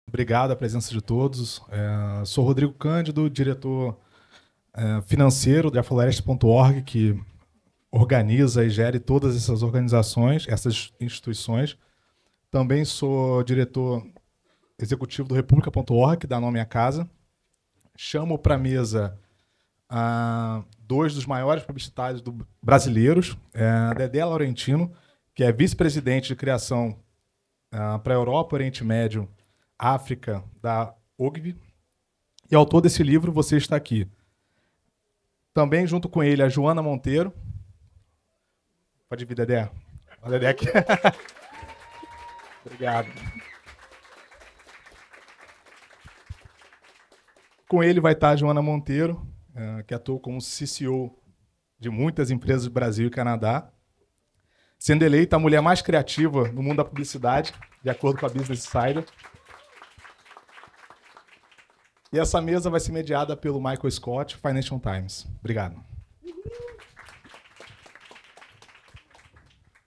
Obrigado a presença de todos. Sou Rodrigo Cândido, diretor financeiro da Floresta.org, que organiza e gere todas essas organizações, essas instituições. Também sou diretor executivo do República.org, que dá nome à casa. Chamo para a mesa dois dos maiores publicitários brasileiros, Dedé Laurentino, que é vice-presidente de criação para a Europa, Oriente Médio, África, da OGV, e autor desse livro, Você Está Aqui. Também, junto com ele, a Joana Monteiro. Pode vir, Dedé. Olha, Dedé aqui. Obrigado. Com ele vai estar a Joana Monteiro, que atua como CCO de muitas empresas do Brasil e Canadá, sendo eleita a mulher mais criativa no mundo da publicidade, de acordo com a Business Insider. E essa mesa vai ser mediada pelo Michael Scott, Financial Times. Obrigado.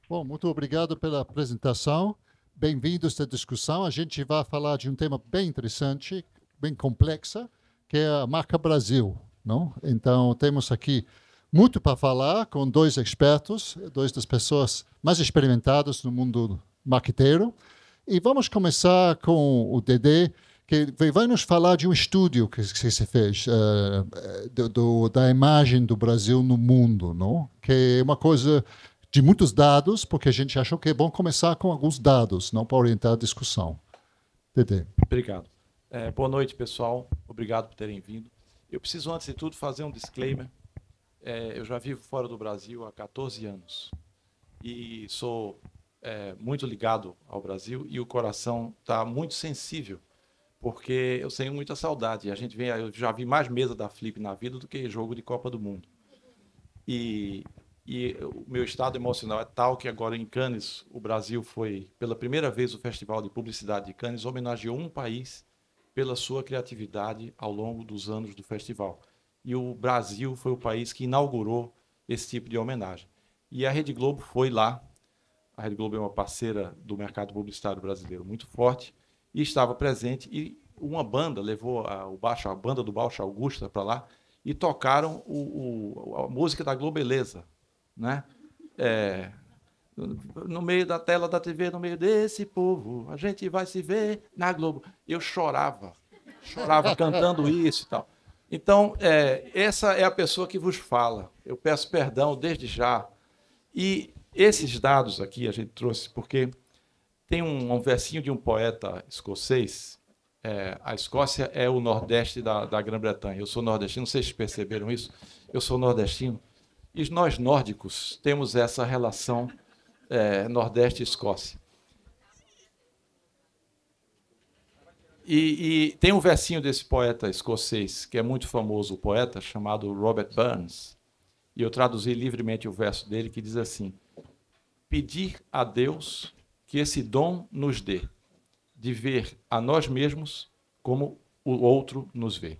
Bom, muito obrigado pela apresentação. Bem-vindos à discussão. A gente vai falar de um tema bem interessante, bem complexo, que é a marca Brasil, não? Então, temos aqui muito para falar com dois expertos, dois das pessoas mais experimentadas no mundo marqueteiro. E vamos começar com o Dedé, que vai nos falar de um estudo que se fez da imagem do Brasil no mundo, não? Que é uma coisa de muitos dados, porque a gente achou que é bom começar com alguns dados, não para orientar a discussão. Dedé. Obrigado. Boa noite, pessoal. Obrigado por terem vindo. Eu preciso, antes de tudo, fazer um disclaimer. Eu já vivo fora do Brasil há 14 anos e sou muito ligado ao Brasil e o coração está muito sensível, porque eu tenho muita saudade. Eu já vi mais mesa da Flip na vida do que jogo de Copa do Mundo. E o meu estado emocional é tal que agora em Cannes, o Brasil foi, pela primeira vez, o Festival de Publicidade de Cannes homenageou um país pela sua criatividade ao longo dos anos do festival. E o Brasil foi o país que inaugurou esse tipo de homenagem. E a Rede Globo foi lá. A Rede Globo é uma parceira do mercado publicitário brasileiro muito forte e estava presente. E uma banda levou a banda do Baixo Augusta para lá e tocaram a música da Globeleza, né? No meio da tela da TV, no meio desse povo, a gente vai se ver na Globo. Eu chorava cantando isso e tal. Então, essa é a pessoa que vos fala. Eu peço perdão desde já. E esses dados aqui a gente trouxe porque tem um versinho de um poeta escocês. A Escócia é o nordeste da Grã-Bretanha. Eu sou nordestino, não sei se vocês perceberam isso. Eu sou nordestino. E nós nórdicos temos essa relação Nordeste e Escócia. E tem um versinho desse poeta escocês, que é muito famoso, o poeta, chamado Robert Burns, e eu traduzi livremente o verso dele, que diz assim: pedir a Deus que esse dom nos dê, de ver a nós mesmos como o outro nos vê.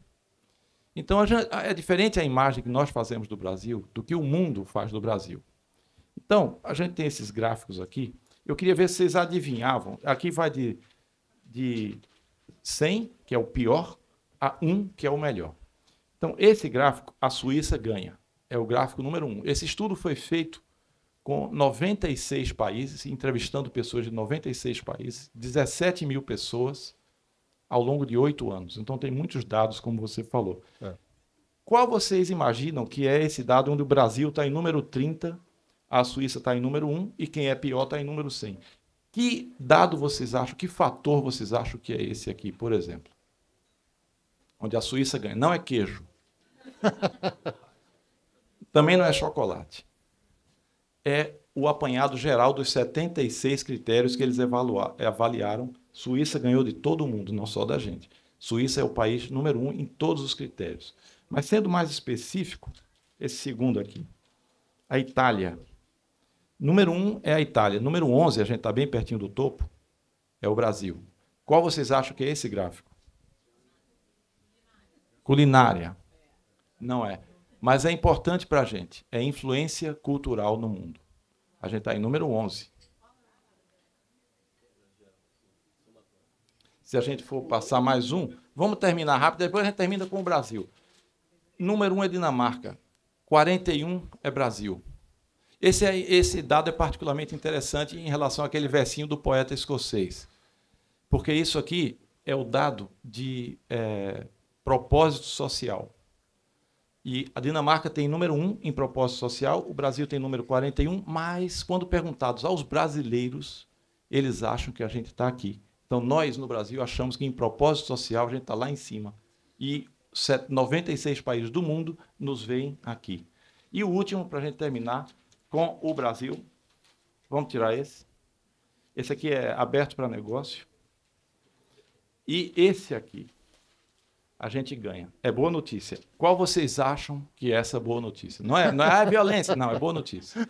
Então, é diferente a imagem que nós fazemos do Brasil do que o mundo faz do Brasil. Então, a gente tem esses gráficos aqui. Eu queria ver se vocês adivinhavam. Aqui vai de 100, que é o pior, a 1, que é o melhor. Então, esse gráfico, a Suíça ganha. É o gráfico número 1. Esse estudo foi feito com 96 países, entrevistando pessoas de 96 países, 17 mil pessoas, ao longo de 8 anos. Então, tem muitos dados, como você falou. Qual vocês imaginam que é esse dado onde o Brasil está em número 30, a Suíça está em número 1 e quem é pior está em número 100? Que dado vocês acham, que fator vocês acham que é esse aqui, por exemplo? Onde a Suíça ganha. Não é queijo. Também não é chocolate. É o apanhado geral dos 76 critérios que eles avaliaram. Suíça ganhou de todo mundo, não só da gente. Suíça é o país número 1 em todos os critérios. Mas, sendo mais específico, esse segundo aqui, a Itália. Número 1 é a Itália. Número 11, a gente está bem pertinho do topo, é o Brasil. Qual vocês acham que é esse gráfico? Culinária. Não é. Mas é importante para a gente. É influência cultural no mundo. A gente está em número 11. se a gente for passar mais um, vamos terminar rápido, depois a gente termina com o Brasil. Número 1 é Dinamarca, 41 é Brasil. Esse dado é particularmente interessante em relação àquele versinho do poeta escocês, porque isso aqui é o dado de propósito social. E a Dinamarca tem número 1 em propósito social, o Brasil tem número 41, mas quando perguntados aos brasileiros, eles acham que a gente está aqui. Então, nós, no Brasil, achamos que em propósito social a gente está lá em cima. E 96 países do mundo nos veem aqui. E o último, para a gente terminar, com o Brasil. Vamos tirar esse. Esse aqui é aberto para negócio. E esse aqui, a gente ganha. É boa notícia. Qual vocês acham que é essa boa notícia? Não é a violência, não, é boa notícia.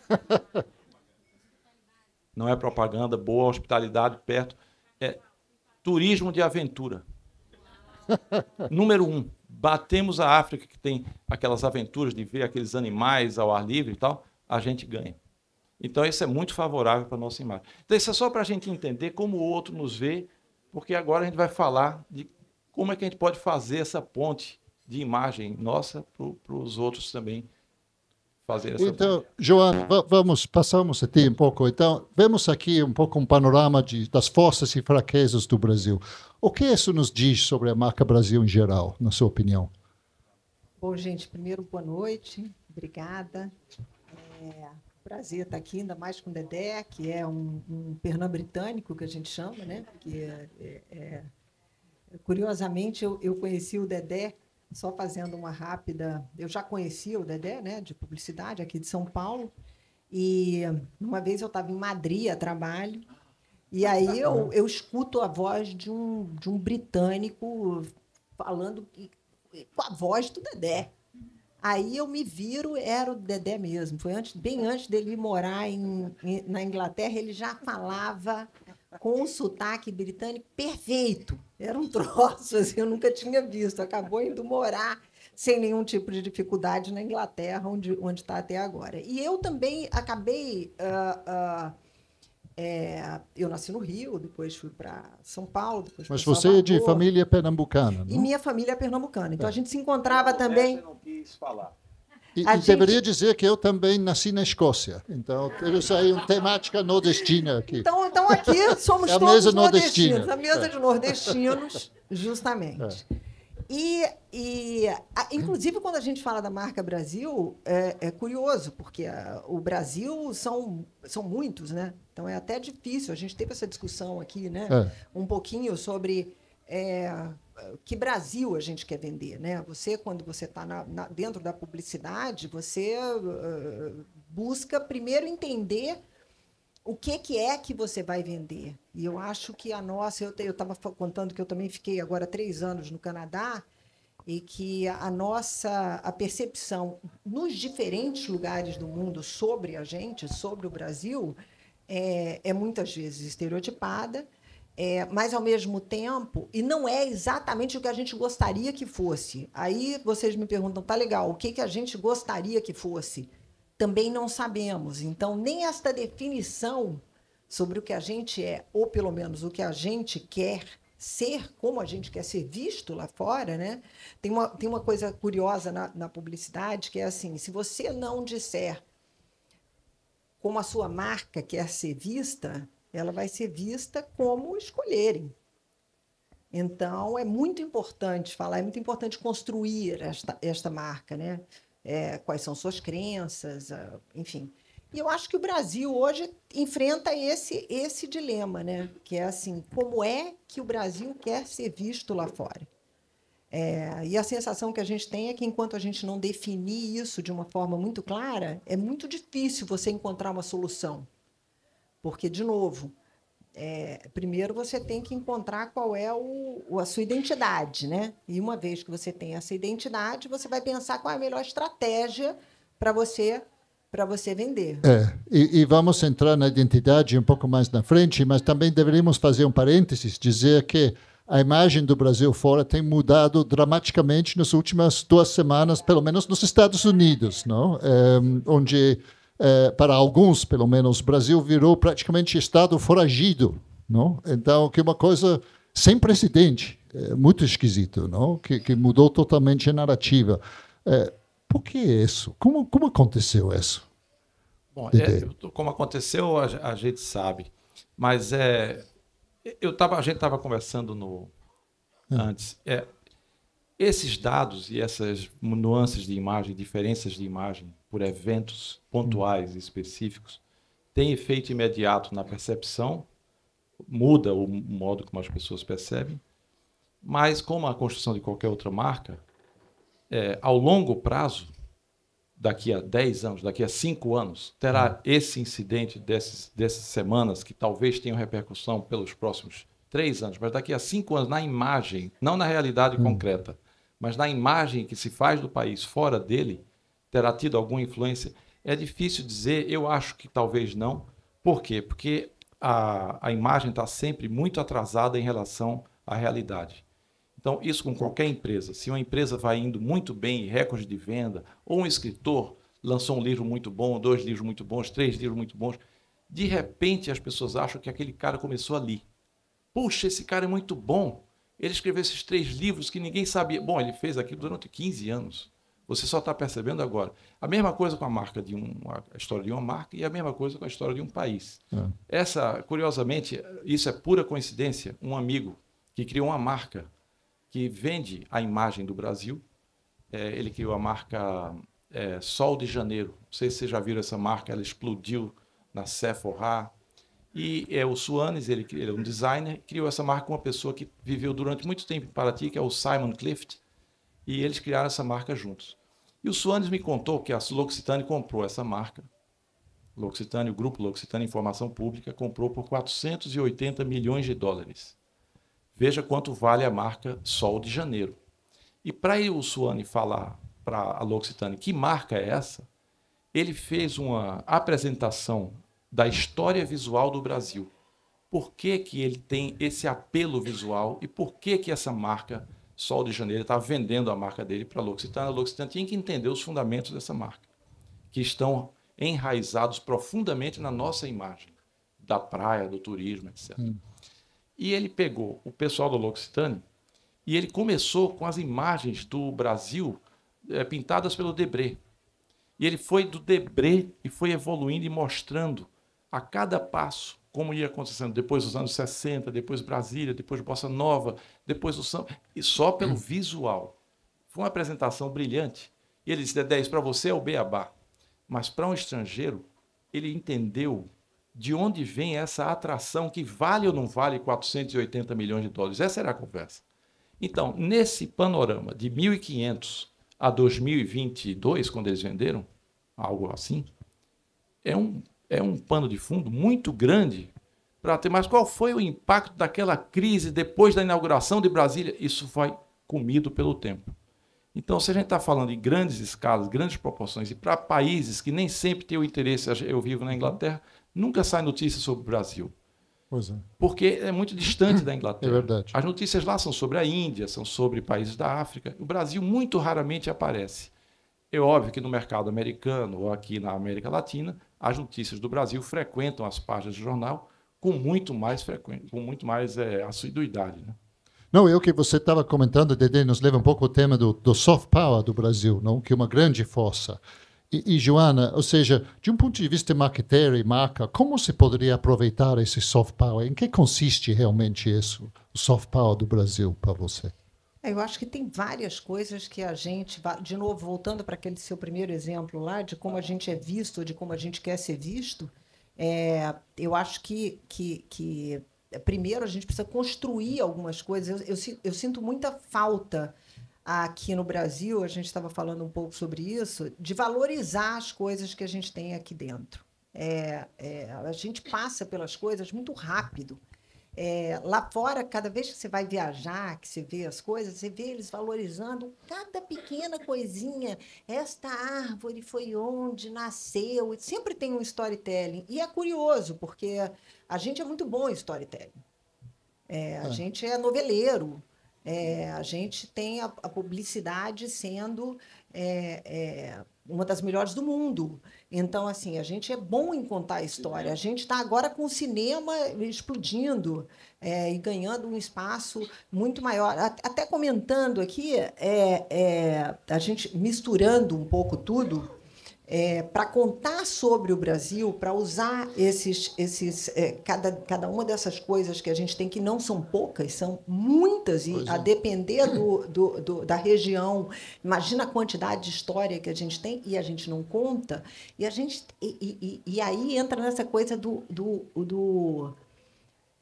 Não é propaganda, boa hospitalidade perto. É turismo de aventura. Número 1, batemos a África, que tem aquelas aventuras de ver aqueles animais ao ar livre e tal, a gente ganha. Então, isso é muito favorável para a nossa imagem. Então, isso é só para a gente entender como o outro nos vê, porque agora a gente vai falar de como é que a gente pode fazer essa ponte de imagem nossa para os outros também fazer essa Então, João, passamos aqui um pouco. Então, vemos aqui um pouco um panorama das forças e fraquezas do Brasil. O que isso nos diz sobre a marca Brasil em geral, na sua opinião? Bom, gente, primeiro, boa noite. Obrigada. Prazer estar aqui, ainda mais com o Dedé, que é um pernambucano que a gente chama, né? Curiosamente, eu conheci o Dedé, só fazendo uma rápida... Eu já conhecia o Dedé, né, de publicidade, aqui de São Paulo, e uma vez eu estava em Madrid a trabalho, e aí eu escuto a voz de um britânico falando com a voz do Dedé. Aí eu me viro, era o Dedé mesmo. Foi bem antes dele ir morar na Inglaterra, ele já falava com um sotaque britânico perfeito. Era um troço, assim, eu nunca tinha visto. Acabou indo morar sem nenhum tipo de dificuldade na Inglaterra, onde está até agora. E eu também acabei... eu nasci no Rio, depois fui para São Paulo, depois Mas para você é de família pernambucana, não? E minha família é pernambucana. Então, a gente se encontrava também... Você não quis falar. E deveria dizer que eu também nasci na Escócia. Então, temos aí uma temática nordestina aqui. Então aqui somos É a todos mesa nordestinos. nordestina. A mesa de nordestinos, justamente. Inclusive, quando a gente fala da marca Brasil, é curioso, porque o Brasil são muitos, né? Então, é até difícil. A gente teve essa discussão aqui, né? Um pouquinho sobre que Brasil a gente quer vender, né? Você, quando você está dentro da publicidade, você busca primeiro entender o que é que você vai vender. E eu acho que a nossa... Eu estava contando que eu também fiquei agora 3 anos no Canadá, e que a percepção nos diferentes lugares do mundo sobre a gente, sobre o Brasil, é muitas vezes estereotipada, mas, ao mesmo tempo, e não é exatamente o que a gente gostaria que fosse. Aí vocês me perguntam, tá legal, o que a gente gostaria que fosse? Também não sabemos. Então, nem esta definição sobre o que a gente é, ou pelo menos o que a gente quer ser, como a gente quer ser visto lá fora, né? Tem uma coisa curiosa na publicidade, que é assim, se você não disser como a sua marca quer ser vista, ela vai ser vista como escolherem. Então, é muito importante falar, é muito importante construir esta marca, né? Quais são suas crenças, enfim. E eu acho que o Brasil hoje enfrenta esse dilema, né? Que é assim, como é que o Brasil quer ser visto lá fora? E a sensação que a gente tem é que, enquanto a gente não definir isso de uma forma muito clara, é muito difícil você encontrar uma solução. Porque, de novo, primeiro você tem que encontrar qual é a sua identidade, né? E uma vez que você tem essa identidade, você vai pensar qual é a melhor estratégia para você vender. E vamos entrar na identidade um pouco mais na frente, mas também deveríamos fazer um parênteses, dizer que a imagem do Brasil fora tem mudado dramaticamente nas últimas 2 semanas, pelo menos nos Estados Unidos, não? Onde, para alguns, pelo menos, o Brasil virou praticamente estado foragido, não? Então, que uma coisa sem precedente, muito esquisito, não? Que mudou totalmente a narrativa. Por que isso? Como aconteceu isso? Bom, como aconteceu, a gente sabe. Mas a gente estava conversando antes. Esses dados e essas nuances de imagem, diferenças de imagem por eventos pontuais e específicos, têm efeito imediato na percepção, muda o modo como as pessoas percebem, mas como a construção de qualquer outra marca, ao longo prazo, daqui a 10 anos, daqui a 5 anos, terá esse incidente dessas semanas que talvez tenham repercussão pelos próximos 3 anos, mas daqui a 5 anos, na imagem, não na realidade concreta, mas na imagem que se faz do país fora dele, terá tido alguma influência? É difícil dizer, eu acho que talvez não. Por quê? Porque a imagem está sempre muito atrasada em relação à realidade. Então, isso com qualquer empresa. Se uma empresa vai indo muito bem, recorde de venda, ou um escritor lançou um livro muito bom, 2 livros muito bons, 3 livros muito bons, de repente as pessoas acham que aquele cara começou ali. Puxa, esse cara é muito bom. Ele escreveu esses 3 livros que ninguém sabia. Bom, ele fez aquilo durante 15 anos. Você só está percebendo agora. A mesma coisa com a história de uma marca e a mesma coisa com a história de um país. Curiosamente, isso é pura coincidência. Um amigo que criou uma marca que vende a imagem do Brasil, ele criou a marca Sol de Janeiro. Não sei se vocês já viram essa marca, ela explodiu na Sephora. E o Suanes, ele é um designer, criou essa marca com uma pessoa que viveu durante muito tempo em Paraty, que é o Simon Clift, e eles criaram essa marca juntos. E o Suanes me contou que a L'Occitane comprou essa marca. L'Occitane, o grupo L'Occitane Informação Pública, comprou por 480 milhões de dólares. Veja quanto vale a marca Sol de Janeiro. E para o Suanes falar para a L'Occitane que marca é essa, ele fez uma apresentação da história visual do Brasil. Por que que ele tem esse apelo visual e por que que essa marca Sol de Janeiro está vendendo a marca dele para a L'Occitane? A L'Occitane tinha que entender os fundamentos dessa marca, que estão enraizados profundamente na nossa imagem, da praia, do turismo, etc. E ele pegou o pessoal da L'Occitane e ele começou com as imagens do Brasil pintadas pelo Debré. E ele foi do Debré e foi evoluindo e mostrando a cada passo como ia acontecendo. Depois dos anos 60, depois Brasília, depois Bossa Nova, depois o samba. E só pelo visual. Foi uma apresentação brilhante. E ele disse, Dedé, isso para você é o beabá. Mas para um estrangeiro, ele entendeu de onde vem essa atração que vale ou não vale 480 milhões de dólares. Essa era a conversa. Então, nesse panorama de 1.500 a 2022, quando eles venderam, algo assim, é um pano de fundo muito grande para ter. Mas qual foi o impacto daquela crise depois da inauguração de Brasília? Isso foi comido pelo tempo. Então, se a gente está falando em grandes escalas, grandes proporções, e para países que nem sempre têm o interesse, eu vivo na Inglaterra, nunca sai notícia sobre o Brasil. Pois é. Porque é muito distante da Inglaterra. É verdade. As notícias lá são sobre a Índia, são sobre países da África. O Brasil muito raramente aparece. É óbvio que no mercado americano ou aqui na América Latina, as notícias do Brasil frequentam as páginas do jornal com muito mais assiduidade, né? Não, é o que você estava comentando, Dedé, nos leva um pouco ao tema do soft power do Brasil, não? Que é uma grande força. E Joana, ou seja, de um ponto de vista marketeiro e marca, como se poderia aproveitar esse soft power? Em que consiste realmente isso, o soft power do Brasil, para você? Eu acho que tem várias coisas que a gente, de novo, voltando para aquele seu primeiro exemplo lá, de como a gente é visto, de como a gente quer ser visto, eu acho que primeiro a gente precisa construir algumas coisas. Eu sinto muita falta aqui no Brasil, a gente estava falando um pouco sobre isso, de valorizar as coisas que a gente tem aqui dentro. A gente passa pelas coisas muito rápido. Lá fora, cada vez que você vai viajar, que você vê as coisas, você vê eles valorizando cada pequena coisinha. Esta árvore foi onde nasceu. Sempre tem um storytelling. E é curioso, porque a gente é muito bom em storytelling. A gente é noveleiro. A gente tem a publicidade sendo uma das melhores do mundo. Então, assim, a gente é bom em contar a história. A gente está agora com o cinema explodindo e ganhando um espaço muito maior. Até comentando aqui, a gente misturando um pouco tudo, para contar sobre o Brasil, para usar cada uma dessas coisas que a gente tem, que não são poucas, são muitas, e a depender da região. Imagina a quantidade de história que a gente tem e a gente não conta. E aí entra nessa coisa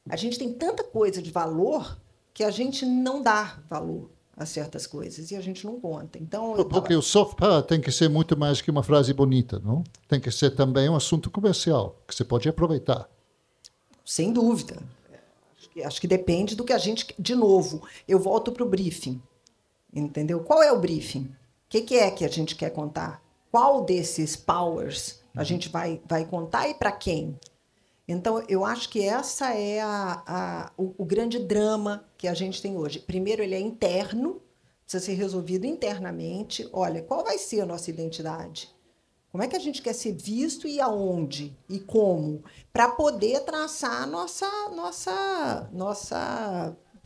a gente tem tanta coisa de valor que a gente não dá valor a certas coisas e a gente não conta. Então, porque o soft power tem que ser muito mais que uma frase bonita, não? Tem que ser também um assunto comercial que você pode aproveitar. Sem dúvida. Acho que depende do que a gente... De novo, eu volto para o briefing. Entendeu? Qual é o briefing? O que é que a gente quer contar? Qual desses powers a gente vai contar e para quem? Então, eu acho que essa é o grande drama que a gente tem hoje. Primeiro, ele é interno, precisa ser resolvido internamente. Olha, qual vai ser a nossa identidade? Como é que a gente quer ser visto e aonde? E como? Para poder traçar a nossa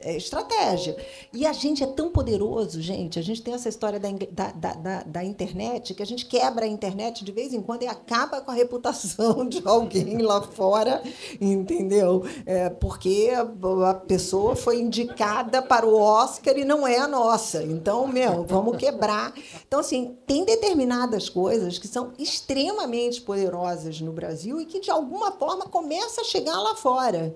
estratégia. E a gente é tão poderoso, gente. A gente tem essa história da internet, que a gente quebra a internet de vez em quando e acaba com a reputação de alguém lá fora, entendeu? Porque a pessoa foi indicada para o Oscar e não é a nossa. Então, vamos quebrar. Então, assim, tem determinadas coisas que são extremamente poderosas no Brasil e que, de alguma forma, começam a chegar lá fora.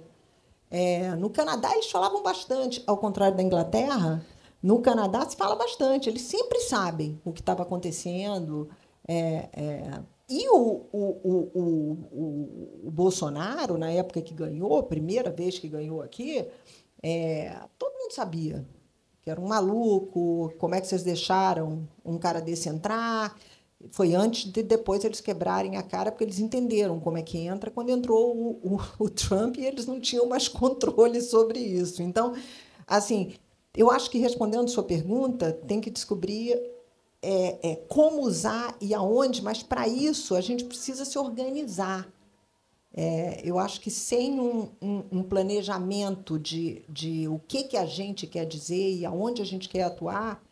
No Canadá, eles falavam bastante, ao contrário da Inglaterra. No Canadá, se fala bastante. Eles sempre sabem o que estava acontecendo. E o Bolsonaro, na época que ganhou, primeira vez que ganhou aqui, todo mundo sabia que era um maluco, como é que vocês deixaram um cara desse entrar. Foi antes de depois eles quebrarem a cara, porque eles entenderam como é que entra quando entrou o Trump e eles não tinham mais controle sobre isso. Então, assim, eu acho que, respondendo sua pergunta, tem que descobrir como usar e aonde, mas, para isso, a gente precisa se organizar. Eu acho que sem um planejamento de o que a gente quer dizer e aonde a gente quer atuar,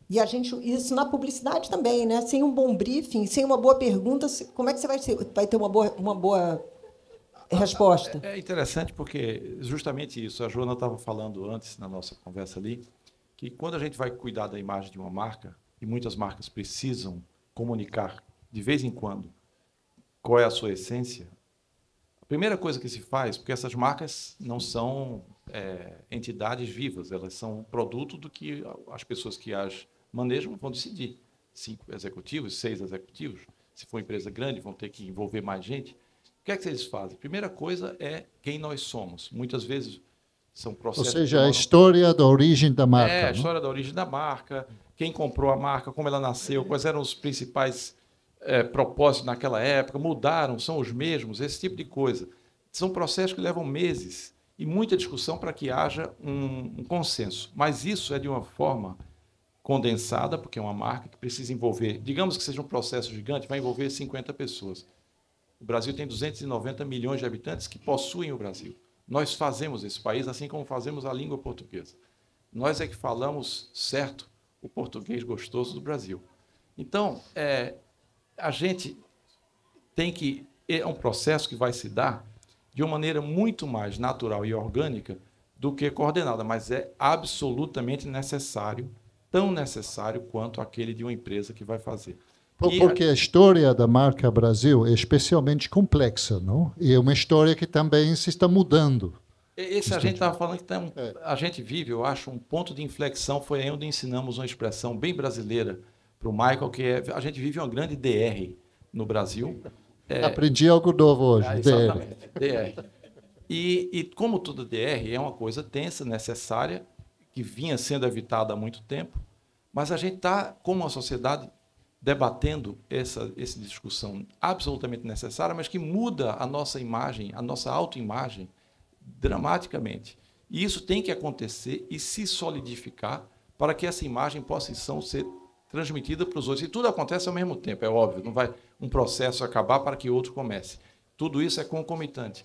e isso na publicidade também, né? Sem um bom briefing, sem uma boa pergunta, como é que você vai ter uma boa resposta? É interessante porque justamente isso, a Joana estava falando antes na nossa conversa ali, que quando a gente vai cuidar da imagem de uma marca, e muitas marcas precisam comunicar de vez em quando qual é a sua essência, a primeira coisa que se faz, porque essas marcas não são entidades vivas, elas são produto do que as pessoas que as manejam vão decidir. 5 executivos, 6 executivos. Se for empresa grande, vão ter que envolver mais gente. O que é que eles fazem? Primeira coisa é quem nós somos. Muitas vezes são processos... Ou seja, a história da origem da marca. A história da origem da marca, quem comprou a marca, como ela nasceu, quais eram os principais propósitos naquela época, mudaram, são os mesmos, esse tipo de coisa. São processos que levam meses e muita discussão para que haja um consenso. Mas isso é de uma forma condensada, porque é uma marca que precisa envolver, digamos que seja um processo gigante, vai envolver 50 pessoas. O Brasil tem 290 milhões de habitantes que possuem o Brasil. Nós fazemos esse país assim como fazemos a língua portuguesa. Nós é que falamos certo o português gostoso do Brasil. Então, a gente tem que... É um processo que vai se dar de uma maneira muito mais natural e orgânica do que coordenada, mas é absolutamente necessário, tão necessário quanto aquele de uma empresa que vai fazer. Porque a história da marca Brasil é especialmente complexa, não? E é uma história que também se está mudando. Esse a gente estava falando que a gente vive, eu acho, um ponto de inflexão, foi aí onde ensinamos uma expressão bem brasileira para o Michael, que a gente vive uma grande DR no Brasil. Aprendi algo novo hoje, exatamente, DR. E como toda DR é uma coisa tensa, necessária, que vinha sendo evitada há muito tempo, mas a gente está, como uma sociedade, debatendo essa discussão absolutamente necessária, mas que muda a nossa imagem, a nossa autoimagem, dramaticamente. E isso tem que acontecer e se solidificar para que essa imagem possa, então, ser transmitida para os outros. E tudo acontece ao mesmo tempo, é óbvio. Não vai um processo acabar para que outro comece. Tudo isso é concomitante.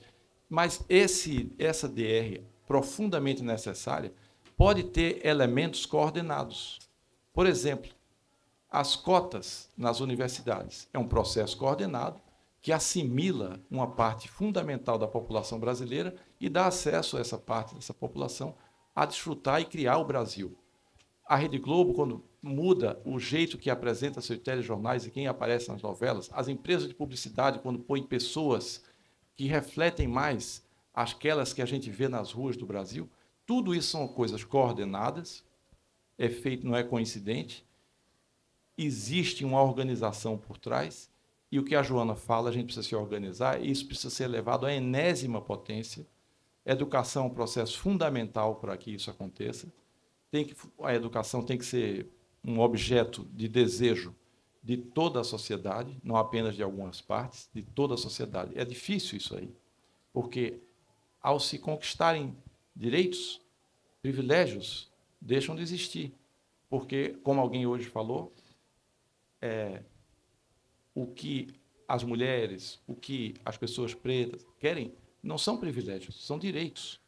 Mas essa DR profundamente necessária pode ter elementos coordenados. Por exemplo, as cotas nas universidades é um processo coordenado que assimila uma parte fundamental da população brasileira e dá acesso a essa parte dessa população a desfrutar e criar o Brasil. A Rede Globo, quando muda o jeito que apresenta seus telejornais e quem aparece nas novelas, as empresas de publicidade, quando põem pessoas que refletem mais aquelas que a gente vê nas ruas do Brasil, tudo isso são coisas coordenadas, é feito, não é coincidente, existe uma organização por trás, e o que a Joana fala, a gente precisa se organizar, e isso precisa ser levado à enésima potência. Educação é um processo fundamental para que isso aconteça. A educação tem que ser um objeto de desejo de toda a sociedade, não apenas de algumas partes, de toda a sociedade. É difícil isso aí, porque ao se conquistarem direitos, privilégios deixam de existir. Porque, como alguém hoje falou, o que as mulheres, o que as pessoas pretas querem não são privilégios, são direitos.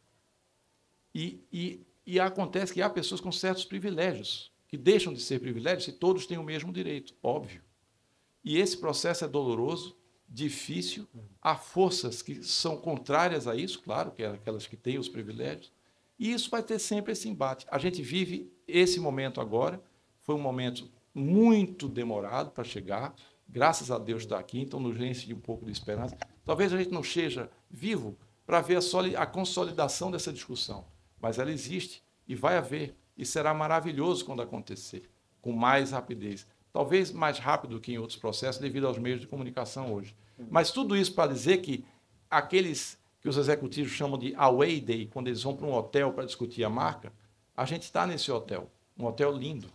E acontece que há pessoas com certos privilégios, que deixam de ser privilégios se todos têm o mesmo direito, óbvio. E esse processo é doloroso, difícil, há forças que são contrárias a isso, claro, que é aquelas que têm os privilégios, e isso vai ter sempre esse embate. A gente vive esse momento agora, foi um momento muito demorado para chegar, graças a Deus está aqui, então nos enche de um pouco de esperança. Talvez a gente não esteja vivo para ver a consolidação dessa discussão, mas ela existe e vai haver, e será maravilhoso quando acontecer, com mais rapidez. Talvez mais rápido que em outros processos, devido aos meios de comunicação hoje. Mas tudo isso para dizer que aqueles que os executivos chamam de away day, quando eles vão para um hotel para discutir a marca, a gente está nesse hotel, um hotel lindo,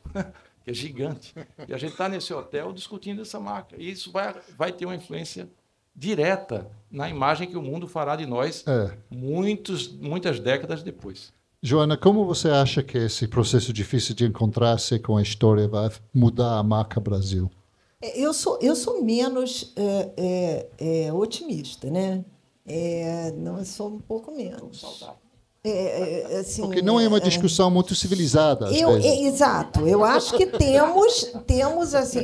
que é gigante, e a gente está nesse hotel discutindo essa marca. E isso vai ter uma influência direta na imagem que o mundo fará de nós muitas décadas depois. Joana, como você acha que esse processo difícil de encontrar-se com a história vai mudar a marca Brasil? Eu sou menos otimista, né? Não, eu sou um pouco menos. Assim, porque não é uma discussão muito civilizada. Exato. Eu acho que temos assim.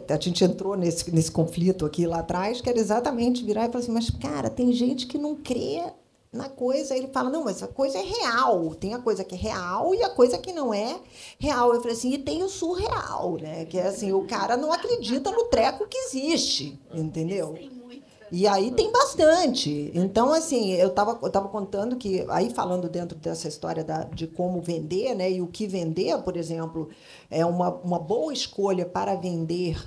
A gente entrou nesse conflito aqui lá atrás, que era exatamente virar e falar assim, mas, cara, tem gente que não crê na coisa. Ele fala, não, mas a coisa é real. Tem a coisa que é real e a coisa que não é real. Eu falei assim, e tem o surreal, né? Que é assim, o cara não acredita no treco que existe, entendeu? E aí tem bastante. Então, assim, eu estava contando que, aí falando dentro dessa história de como vender, né, e o que vender, por exemplo, é uma boa escolha para vender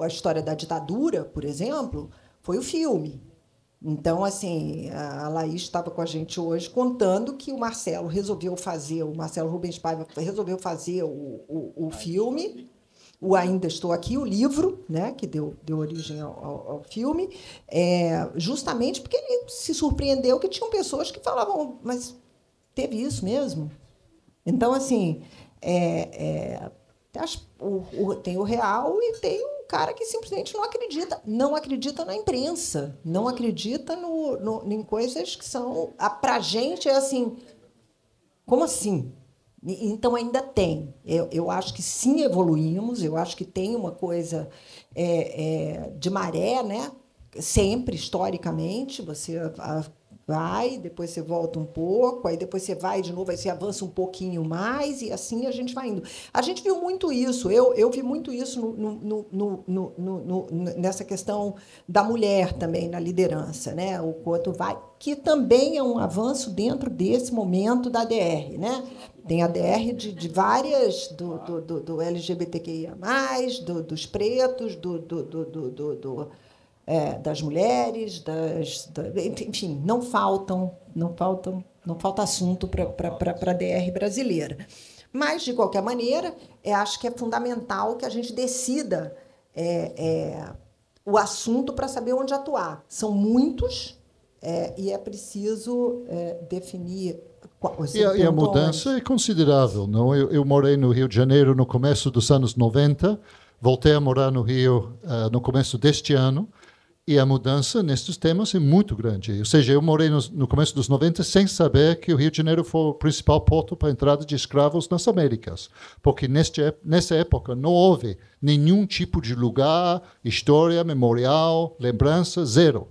a história da ditadura, por exemplo, foi o filme. Então, assim, a Laís estava com a gente hoje contando que o Marcelo Rubens Paiva resolveu fazer o filme, o Ainda Estou Aqui, o livro, né, que deu origem ao filme, justamente porque ele se surpreendeu que tinham pessoas que falavam, mas teve isso mesmo? Então, assim, tem o real e tem o cara que simplesmente não acredita na imprensa, não acredita em coisas que são... Para a gente é assim, como assim? Então, ainda tem. Eu acho que sim, evoluímos, eu acho que tem uma coisa de maré, né? Sempre, historicamente, você vai, depois você volta um pouco, aí depois você vai de novo, aí você avança um pouquinho mais, e assim a gente vai indo. A gente viu muito isso, eu vi muito isso nessa questão da mulher também, na liderança, né? O quanto vai, que também é um avanço dentro desse momento da DR, né? Tem a DR de várias, do LGBTQIA+, dos pretos, das mulheres, enfim, não falta assunto para a DR brasileira. Mas, de qualquer maneira, acho que é fundamental que a gente decida o assunto para saber onde atuar. São muitos, e é preciso definir E a mudança é considerável, não? Eu morei no Rio de Janeiro no começo dos anos 90, voltei a morar no Rio no começo deste ano, e a mudança nestes temas é muito grande. Ou seja, eu morei no começo dos 90 sem saber que o Rio de Janeiro foi o principal porto para a entrada de escravos nas Américas. Porque nessa época não houve nenhum tipo de lugar, história, memorial, lembrança, zero.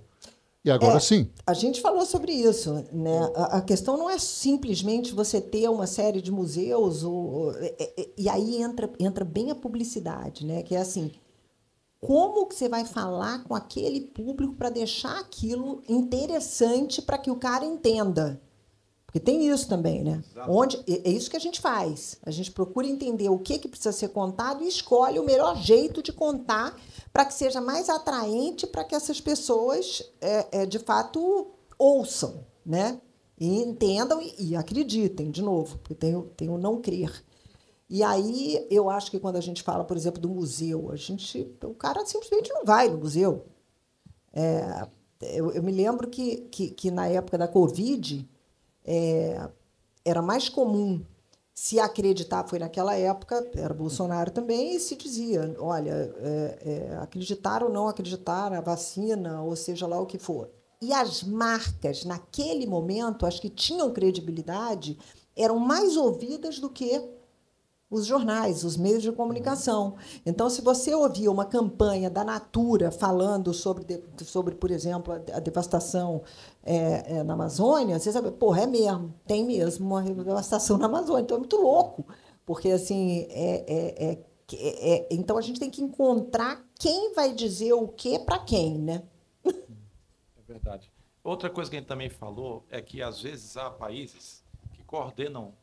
E agora sim. A gente falou sobre isso, né? A questão não é simplesmente você ter uma série de museus, e aí entra bem a publicidade, né? Que é assim, como que você vai falar com aquele público para deixar aquilo interessante para que o cara entenda? Porque tem isso também, né? É isso que a gente faz. A gente procura entender o que precisa ser contado e escolhe o melhor jeito de contar para que seja mais atraente para que essas pessoas, de fato, ouçam, né? E entendam e acreditem, de novo, porque tem o não crer. E aí, eu acho que quando a gente fala, por exemplo, do museu, o cara simplesmente não vai no museu. Eu me lembro que na época da Covid, era mais comum se acreditar, foi naquela época, era Bolsonaro também, e se dizia, olha, acreditar ou não acreditar na vacina, ou seja lá o que for. E as marcas, naquele momento, as que tinham credibilidade, eram mais ouvidas do que os jornais, os meios de comunicação. Então, se você ouvia uma campanha da Natura falando sobre por exemplo, a devastação na Amazônia, você sabe, porra, é mesmo, tem mesmo uma devastação na Amazônia. Então, é muito louco, porque, assim, então, a gente tem que encontrar quem vai dizer o quê para quem, né? É verdade. Outra coisa que a gente também falou é que, às vezes, há países que coordenam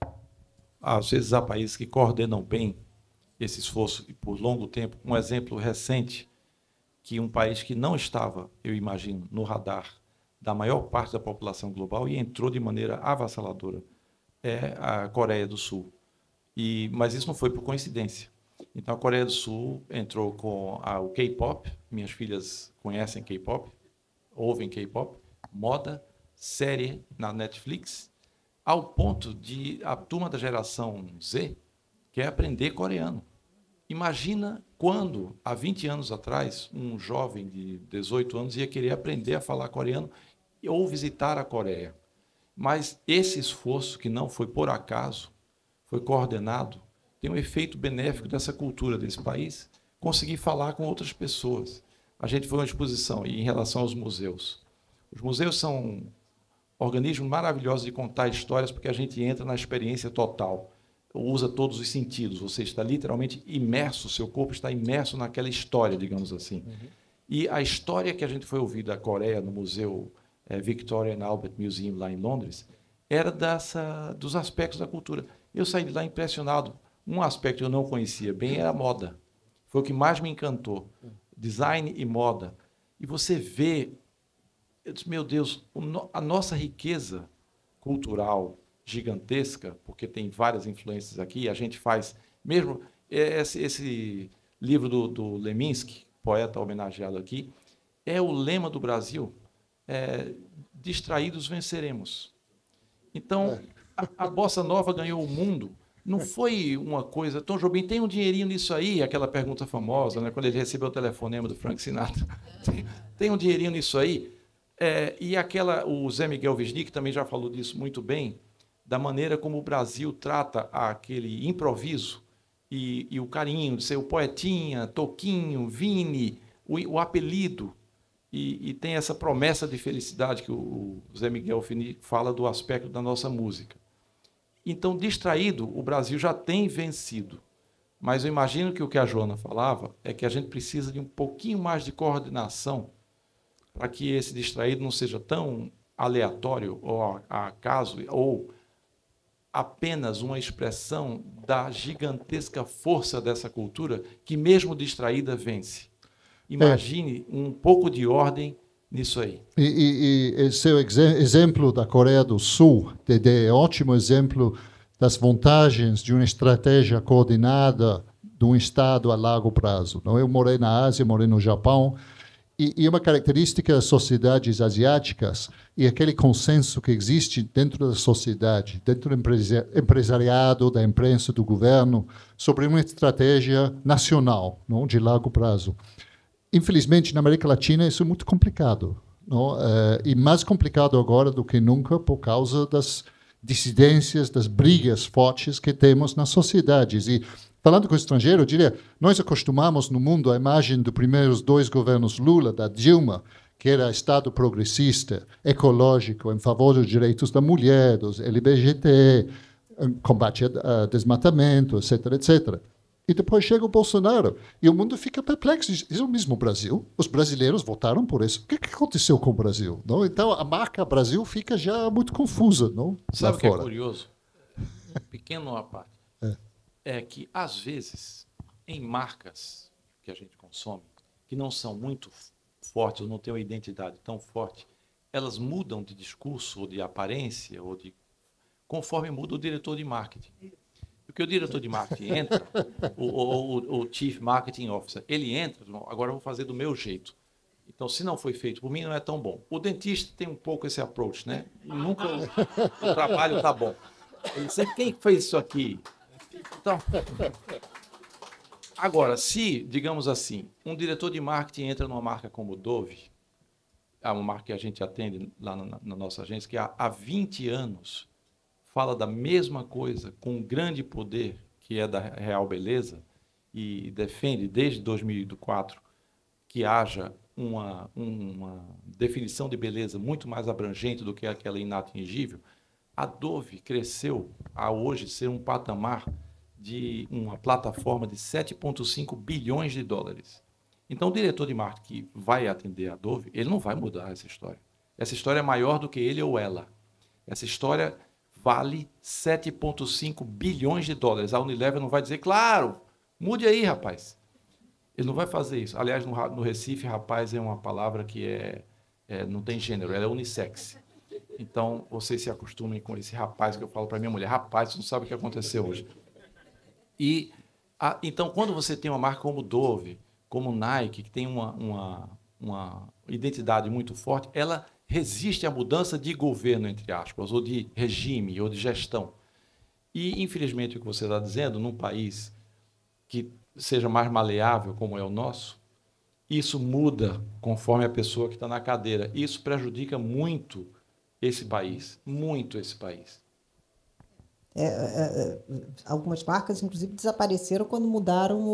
bem esse esforço e por longo tempo. Um exemplo recente, que um país que não estava, eu imagino, no radar da maior parte da população global e entrou de maneira avassaladora, é a Coreia do Sul. Mas isso não foi por coincidência. Então, a Coreia do Sul entrou com o K-pop, minhas filhas conhecem K-pop, ouvem K-pop, moda, série na Netflix, ao ponto de a turma da geração Z quer aprender coreano. Imagina quando, há 20 anos atrás, um jovem de 18 anos ia querer aprender a falar coreano ou visitar a Coreia. Mas esse esforço, que não foi por acaso, foi coordenado, tem um efeito benéfico dessa cultura desse país, conseguir falar com outras pessoas. A gente foi a uma exposição, e em relação aos museus. Os museus são organismos maravilhosos de contar histórias, porque a gente entra na experiência total, usa todos os sentidos, você está literalmente imerso, seu corpo está imerso naquela história, digamos assim. Uhum. E a história que a gente foi ouvir da Coreia no Museu Victoria and Albert Museum, lá em Londres, era dos aspectos da cultura. Eu saí de lá impressionado. Um aspecto que eu não conhecia bem era a moda. Foi o que mais me encantou. Design e moda. E você vê, eu disse, meu Deus, a nossa riqueza cultural gigantesca, porque tem várias influências aqui, a gente faz, mesmo esse livro do Leminski, poeta homenageado aqui, é o lema do Brasil, distraídos venceremos. Então, a Bossa Nova ganhou o mundo, não foi uma coisa, Tom Jobim, tem um dinheirinho nisso aí, aquela pergunta famosa, né, quando ele recebeu o telefonema do Frank Sinatra, tem um dinheirinho nisso aí? E o Zé Miguel Wisnik também já falou disso muito bem, da maneira como o Brasil trata aquele improviso e o carinho de ser o poetinha, Toquinho, Vini, o apelido, e tem essa promessa de felicidade que o Zé Miguel Wisnik fala do aspecto da nossa música. Então, distraído, o Brasil já tem vencido. Mas eu imagino que o que a Joana falava é que a gente precisa de um pouquinho mais de coordenação para que esse distraído não seja tão aleatório ou a acaso, ou apenas uma expressão da gigantesca força dessa cultura que, mesmo distraída, vence. Imagine um pouco de ordem nisso aí. E seu exemplo da Coreia do Sul é ótimo exemplo das vantagens de uma estratégia coordenada de um Estado a longo prazo. Eu morei na Ásia, morei no Japão, E uma característica das sociedades asiáticas é aquele consenso que existe dentro da sociedade, dentro do empresariado, da imprensa, do governo, sobre uma estratégia nacional, não, de longo prazo. Infelizmente, na América Latina, isso é muito complicado. Não? E mais complicado agora do que nunca por causa das dissidências, das brigas fortes que temos nas sociedades. E, falando com o estrangeiro, eu diria, nós acostumamos no mundo a imagem dos primeiros 2 governos Lula, da Dilma, que era Estado progressista, ecológico, em favor dos direitos da mulher, dos LGBT, combate a desmatamento, etc., etc. E depois chega o Bolsonaro e o mundo fica perplexo. Isso é o mesmo Brasil? Os brasileiros votaram por isso. O que aconteceu com o Brasil? Não? Então, a marca Brasil fica já muito confusa. Não? Sabe o que é curioso? Um pequeno à parte. É que, às vezes, em marcas que a gente consome, que não são muito fortes, ou não têm uma identidade tão forte, elas mudam de discurso, ou de aparência, conforme muda o diretor de marketing. Porque o diretor de marketing entra, o Chief Marketing Officer, ele entra, agora eu vou fazer do meu jeito. Então, se não foi feito por mim, não é tão bom. O dentista tem um pouco esse approach, né? Nunca o trabalho está bom. Ele sempre, quem fez isso aqui? Então, agora, se, digamos assim, um diretor de marketing entra numa marca como Dove, uma marca que a gente atende lá na nossa agência, que há 20 anos fala da mesma coisa, com um grande poder, que é da Real Beleza, e defende, desde 2004, que haja uma definição de beleza muito mais abrangente do que aquela inatingível, a Dove cresceu a hoje ser um patamar de uma plataforma de 7,5 bilhões de dólares. Então, o diretor de marketing que vai atender a Dove, ele não vai mudar essa história. Essa história é maior do que ele ou ela. Essa história vale 7,5 bilhões de dólares. A Unilever não vai dizer, claro, mude aí, rapaz. Ele não vai fazer isso. Aliás, no Recife, rapaz é uma palavra que não tem gênero, ela é unissex. Então, vocês se acostumem com esse rapaz que eu falo para minha mulher. Rapaz, você não sabe o que aconteceu hoje. Então, quando você tem uma marca como Dove, como Nike, que tem uma identidade muito forte, ela resiste à mudança de governo, entre aspas, ou de regime, ou de gestão. E, infelizmente, o que você está dizendo, num país que seja mais maleável, como é o nosso, isso muda conforme a pessoa que está na cadeira. Isso prejudica muito esse país, muito esse país. Algumas marcas, inclusive, desapareceram quando mudaram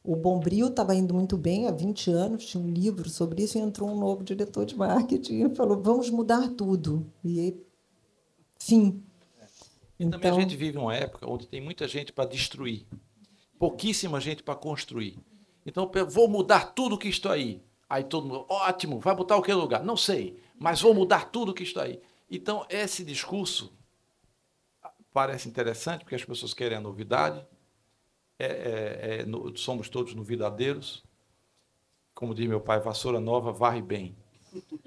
o Bombril. Estava indo muito bem há 20 anos, tinha um livro sobre isso, e entrou um novo diretor de marketing e falou, vamos mudar tudo. E aí, fim. E também a gente vive uma época onde tem muita gente para destruir, pouquíssima gente para construir. Então, vou mudar tudo que está aí. Aí todo mundo, ótimo, vai botar o que lugar? Não sei, mas vou mudar tudo que está aí. Então, esse discurso parece interessante, porque as pessoas querem a novidade, somos todos novidadeiros. Como diz meu pai, vassoura nova varre bem.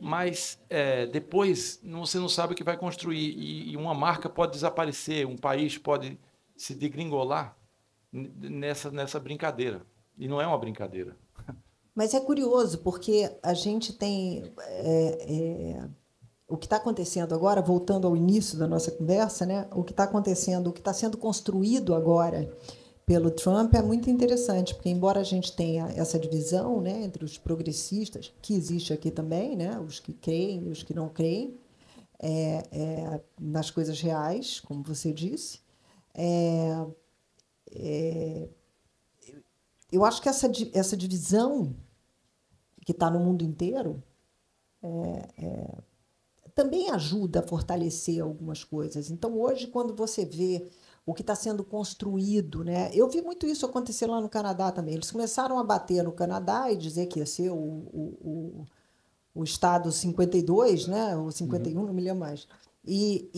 Mas depois você não sabe o que vai construir, e uma marca pode desaparecer, um país pode se degringolar nessa brincadeira. E não é uma brincadeira. Mas é curioso, porque a gente tem... o que está acontecendo agora, voltando ao início da nossa conversa, né? O que está acontecendo, o que está sendo construído agora pelo Trump é muito interessante, porque, embora a gente tenha essa divisão, né, entre os progressistas, que existe aqui também, né, os que creem e os que não creem, nas coisas reais, como você disse, eu acho que essa divisão que está no mundo inteiro também ajuda a fortalecer algumas coisas. Então, hoje, quando você vê o que está sendo construído, né? Eu vi muito isso acontecer lá no Canadá também. Eles começaram a bater no Canadá e dizer que ia ser o Estado 52, né? Ou 51, não me lembro mais. E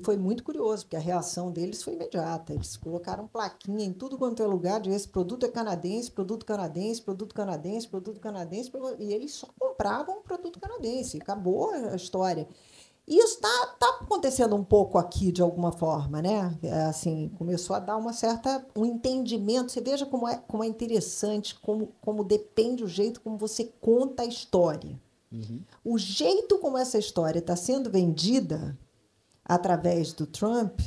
foi muito curioso, porque a reação deles foi imediata. Eles colocaram plaquinha em tudo quanto é lugar de esse produto é canadense, produto canadense, produto canadense, produto canadense, e eles só compravam o produto canadense. Acabou a história. E isso está acontecendo um pouco aqui, de alguma forma, né? Assim, começou a dar um entendimento. Você veja como é interessante, como depende o jeito como você conta a história. Uhum. O jeito como essa história está sendo vendida através do Trump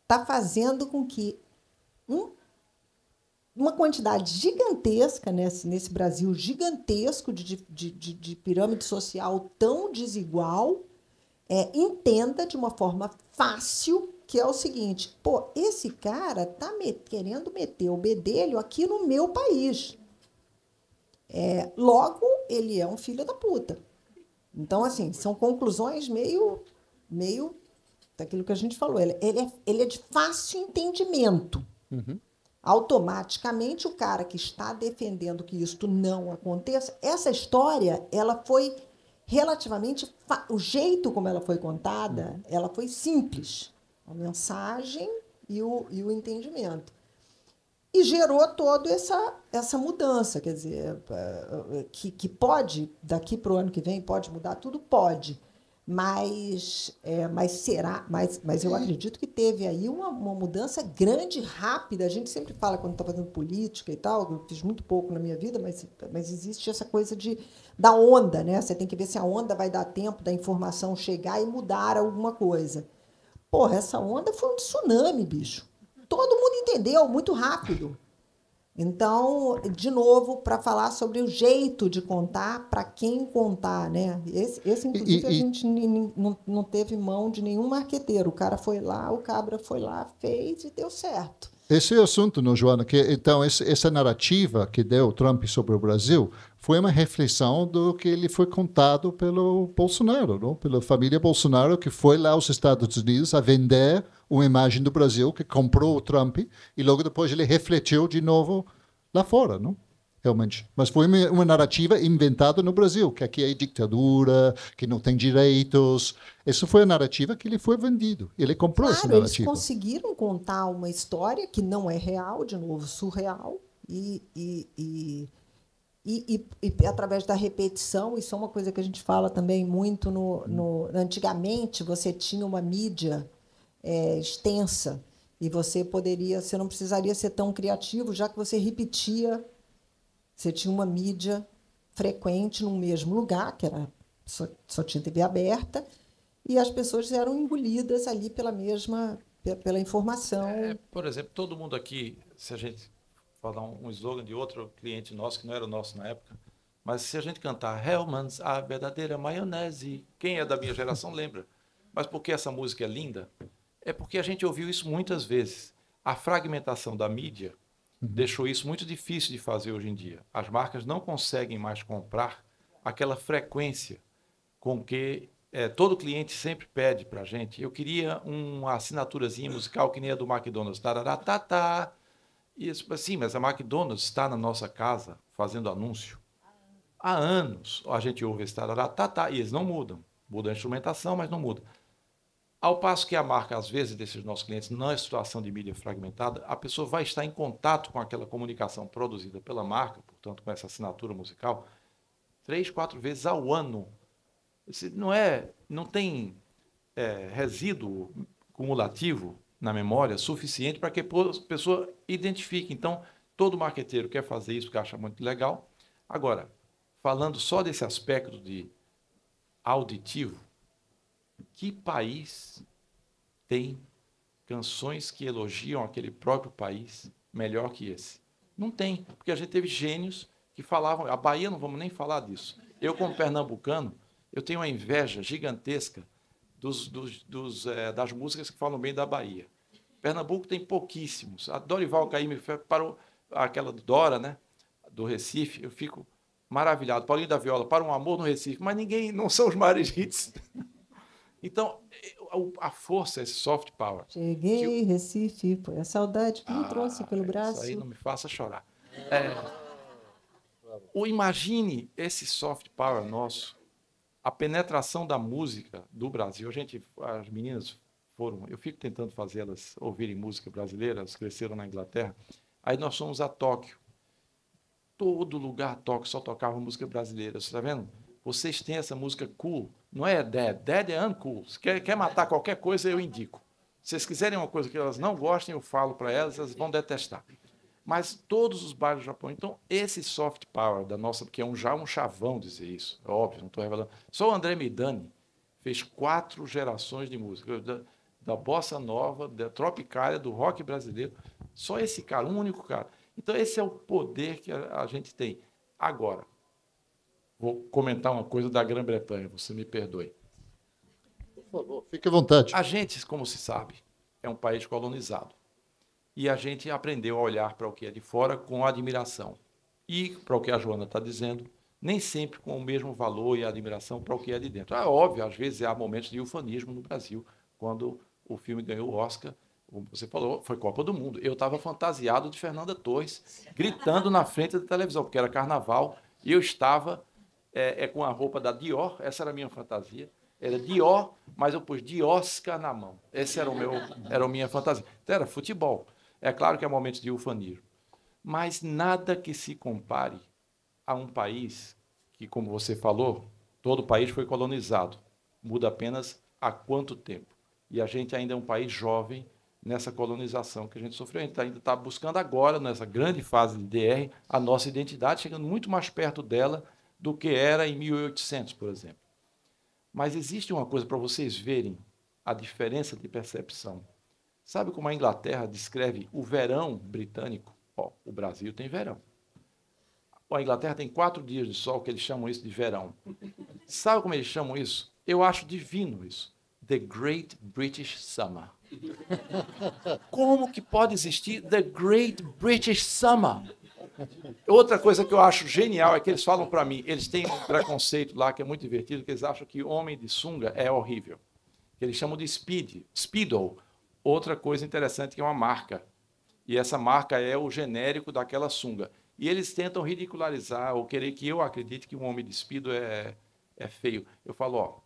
está fazendo com que uma quantidade gigantesca, nesse Brasil gigantesco de pirâmide social tão desigual, entenda de uma forma fácil que é o seguinte: pô, esse cara está querendo meter o bedelho aqui no meu país. Logo, ele é um filho da puta. Então, assim, são conclusões meio daquilo que a gente falou. Ele é de fácil entendimento. Uhum. Automaticamente, o cara que está defendendo que isto não aconteça, essa história, ela foi relativamente... O jeito como ela foi contada, ela foi simples. A mensagem e o entendimento. E gerou toda essa mudança. Quer dizer, que pode, daqui para o ano que vem, pode mudar tudo? Pode. Mas eu acredito que teve aí uma mudança grande, rápida. A gente sempre fala quando está fazendo política e tal, eu fiz muito pouco na minha vida, mas existe essa coisa da onda, né? Você tem que ver se a onda vai dar tempo da informação chegar e mudar alguma coisa. Porra, essa onda foi um tsunami, bicho. Todo mundo entendeu muito rápido. Então, de novo, para falar sobre o jeito de contar, para quem contar, né? Esse inclusive, a gente não teve mão de nenhum marqueteiro. O cara foi lá, o cabra foi lá, fez e deu certo. Esse é o assunto, não, Joana? Então, essa narrativa que deu Trump sobre o Brasil foi uma reflexão do que ele foi contado pelo Bolsonaro, não? Pela família Bolsonaro, que foi lá aos Estados Unidos a vender uma imagem do Brasil, que comprou o Trump, e logo depois ele refletiu de novo lá fora, não? Realmente. Mas foi uma narrativa inventada no Brasil, que aqui é ditadura, que não tem direitos. Essa foi a narrativa que ele foi vendido. Ele comprou essa narrativa. Eles conseguiram contar uma história que não é real, de novo, surreal, e através da repetição. Isso é uma coisa que a gente fala também muito antigamente, você tinha uma mídia extensa, e você não precisaria ser tão criativo, já que você repetia. Você tinha uma mídia frequente no mesmo lugar, que era só tinha TV aberta, e as pessoas eram engolidas ali pela informação. Por exemplo, todo mundo aqui, se a gente falar um slogan de outro cliente nosso, que não era o nosso na época, mas se a gente cantar Hellmann's, a verdadeira maionese, quem é da minha geração lembra. Mas por que essa música é linda? É porque a gente ouviu isso muitas vezes. A fragmentação da mídia deixou isso muito difícil de fazer hoje em dia. As marcas não conseguem mais comprar aquela frequência com que todo cliente sempre pede para a gente. Eu queria uma assinaturazinha musical que nem a do McDonald's. Tararatata. E assim, mas a McDonald's está na nossa casa fazendo anúncio. Há anos a gente ouve esse tararatata e eles não mudam. Muda a instrumentação, mas não muda. Ao passo que a marca, às vezes, desses nossos clientes, não é situação de mídia fragmentada, a pessoa vai estar em contato com aquela comunicação produzida pela marca, portanto, com essa assinatura musical, 3, 4 vezes ao ano. Não tem resíduo cumulativo na memória suficiente para que a pessoa identifique. Então, todo marqueteiro quer fazer isso, porque acha muito legal. Agora, falando só desse aspecto de auditivo, que país tem canções que elogiam aquele próprio país melhor que esse? Não tem, porque a gente teve gênios que falavam... A Bahia, não vamos nem falar disso. Eu, como pernambucano, eu tenho uma inveja gigantesca das músicas que falam bem da Bahia. Pernambuco tem pouquíssimos. A Dorival Caymmi parou, aquela do Dora, né, do Recife, eu fico maravilhado. Paulinho da Viola, Para um Amor no Recife, mas não são os maiores hits. Então, a força, esse soft power. Cheguei, Recife, foi a saudade que me trouxe pelo braço. Isso aí não me faça chorar. Imagine esse soft power nosso, a penetração da música do Brasil. As meninas eu fico tentando fazê-las ouvirem música brasileira, elas cresceram na Inglaterra. Aí nós fomos a Tóquio. Todo lugar Tóquio só tocava música brasileira, você está vendo? vocês têm essa música cool, não é dead, dead é uncool. Se quer matar qualquer coisa, eu indico. Se vocês quiserem uma coisa que elas não gostem, eu falo para elas, elas vão detestar. Mas todos os bares do Japão, então, esse soft power da nossa, porque já um chavão dizer isso, é óbvio, não estou revelando. Só o André Midani fez 4 gerações de música, da bossa nova, da tropicália, do rock brasileiro. Só esse cara, um único cara. Então, esse é o poder que a gente tem. Agora, vou comentar uma coisa da Grã-Bretanha, você me perdoe. Por favor, fique à vontade. A gente, como se sabe, é um país colonizado. E a gente aprendeu a olhar para o que é de fora com admiração. E, para o que a Joana está dizendo, nem sempre com o mesmo valor e admiração para o que é de dentro. É óbvio, às vezes há momentos de ufanismo no Brasil, quando o filme ganhou o Oscar, como você falou, foi Copa do Mundo. Eu estava fantasiado de Fernanda Torres, gritando na frente da televisão, porque era carnaval, e eu estava com a roupa da Dior, essa era a minha fantasia, era Dior, mas eu pus Diosca na mão. Essa era a minha fantasia. Então, era futebol. É claro que há momentos de ufanismo, mas nada que se compare a um país que, como você falou, todo país foi colonizado. Muda apenas há quanto tempo. E a gente ainda é um país jovem nessa colonização que a gente sofreu. A gente ainda está buscando agora, nessa grande fase de DR, a nossa identidade, chegando muito mais perto dela do que era em 1800, por exemplo. Mas existe uma coisa para vocês verem a diferença de percepção. Sabe como a Inglaterra descreve o verão britânico? O Brasil tem verão. A Inglaterra tem 4 dias de sol, que eles chamam isso de verão. Sabe como eles chamam isso? Eu acho divino isso. The Great British Summer. Como que pode existir The Great British Summer? Outra coisa que eu acho genial é que eles falam para mim, eles têm um preconceito lá que é muito divertido, que eles acham que homem de sunga é horrível. Que eles chamam de Speedo. Outra coisa interessante que é uma marca. E essa marca é o genérico daquela sunga. E eles tentam ridicularizar ou querer que eu acredite que um homem de Speedo é feio. Eu falo,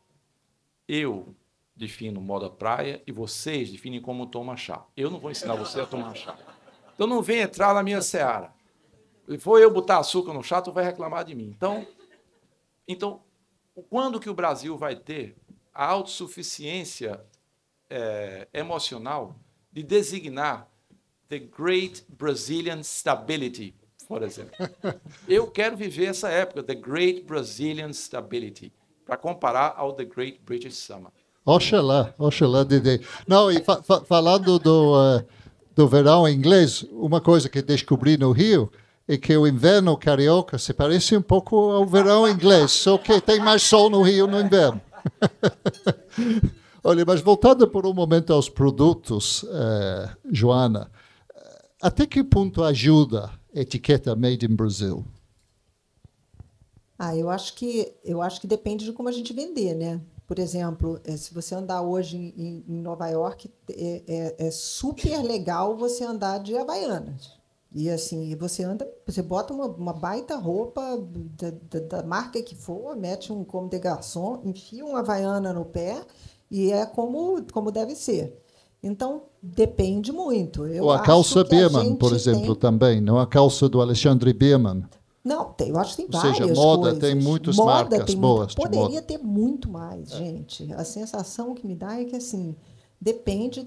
eu defino moda praia e vocês definem como toma chá. Eu não vou ensinar você a tomar chá. Então não vem entrar na minha seara. Se for eu botar açúcar no chá, tu vai reclamar de mim. Então quando que o Brasil vai ter a autossuficiência emocional de designar the Great Brazilian Stability, por exemplo? Eu quero viver essa época, the Great Brazilian Stability, para comparar ao the Great British Summer. Oxalá, Dede. Não, e falando do verão inglês, uma coisa que descobri no Rio é que o inverno carioca se parece um pouco ao verão inglês, só que tem mais sol no Rio no inverno. Olha, mas voltando por um momento aos produtos, Joana, até que ponto ajuda a etiqueta Made in Brazil? Eu acho que depende de como a gente vender, né? Por exemplo, se você andar hoje em Nova York, é super legal você andar de Havaianas. E assim, você bota uma baita roupa da marca que for, mete um como de garçom, enfia uma Havaiana no pé e é como deve ser. Então, depende muito. Ou a calça Biermann, por exemplo, também, não a calça do Alexandre Biermann. Não, eu acho que tem várias coisas. Ou seja, moda tem muitas marcas boas. Poderia ter muito mais, gente. A sensação que me dá é que, assim, depende,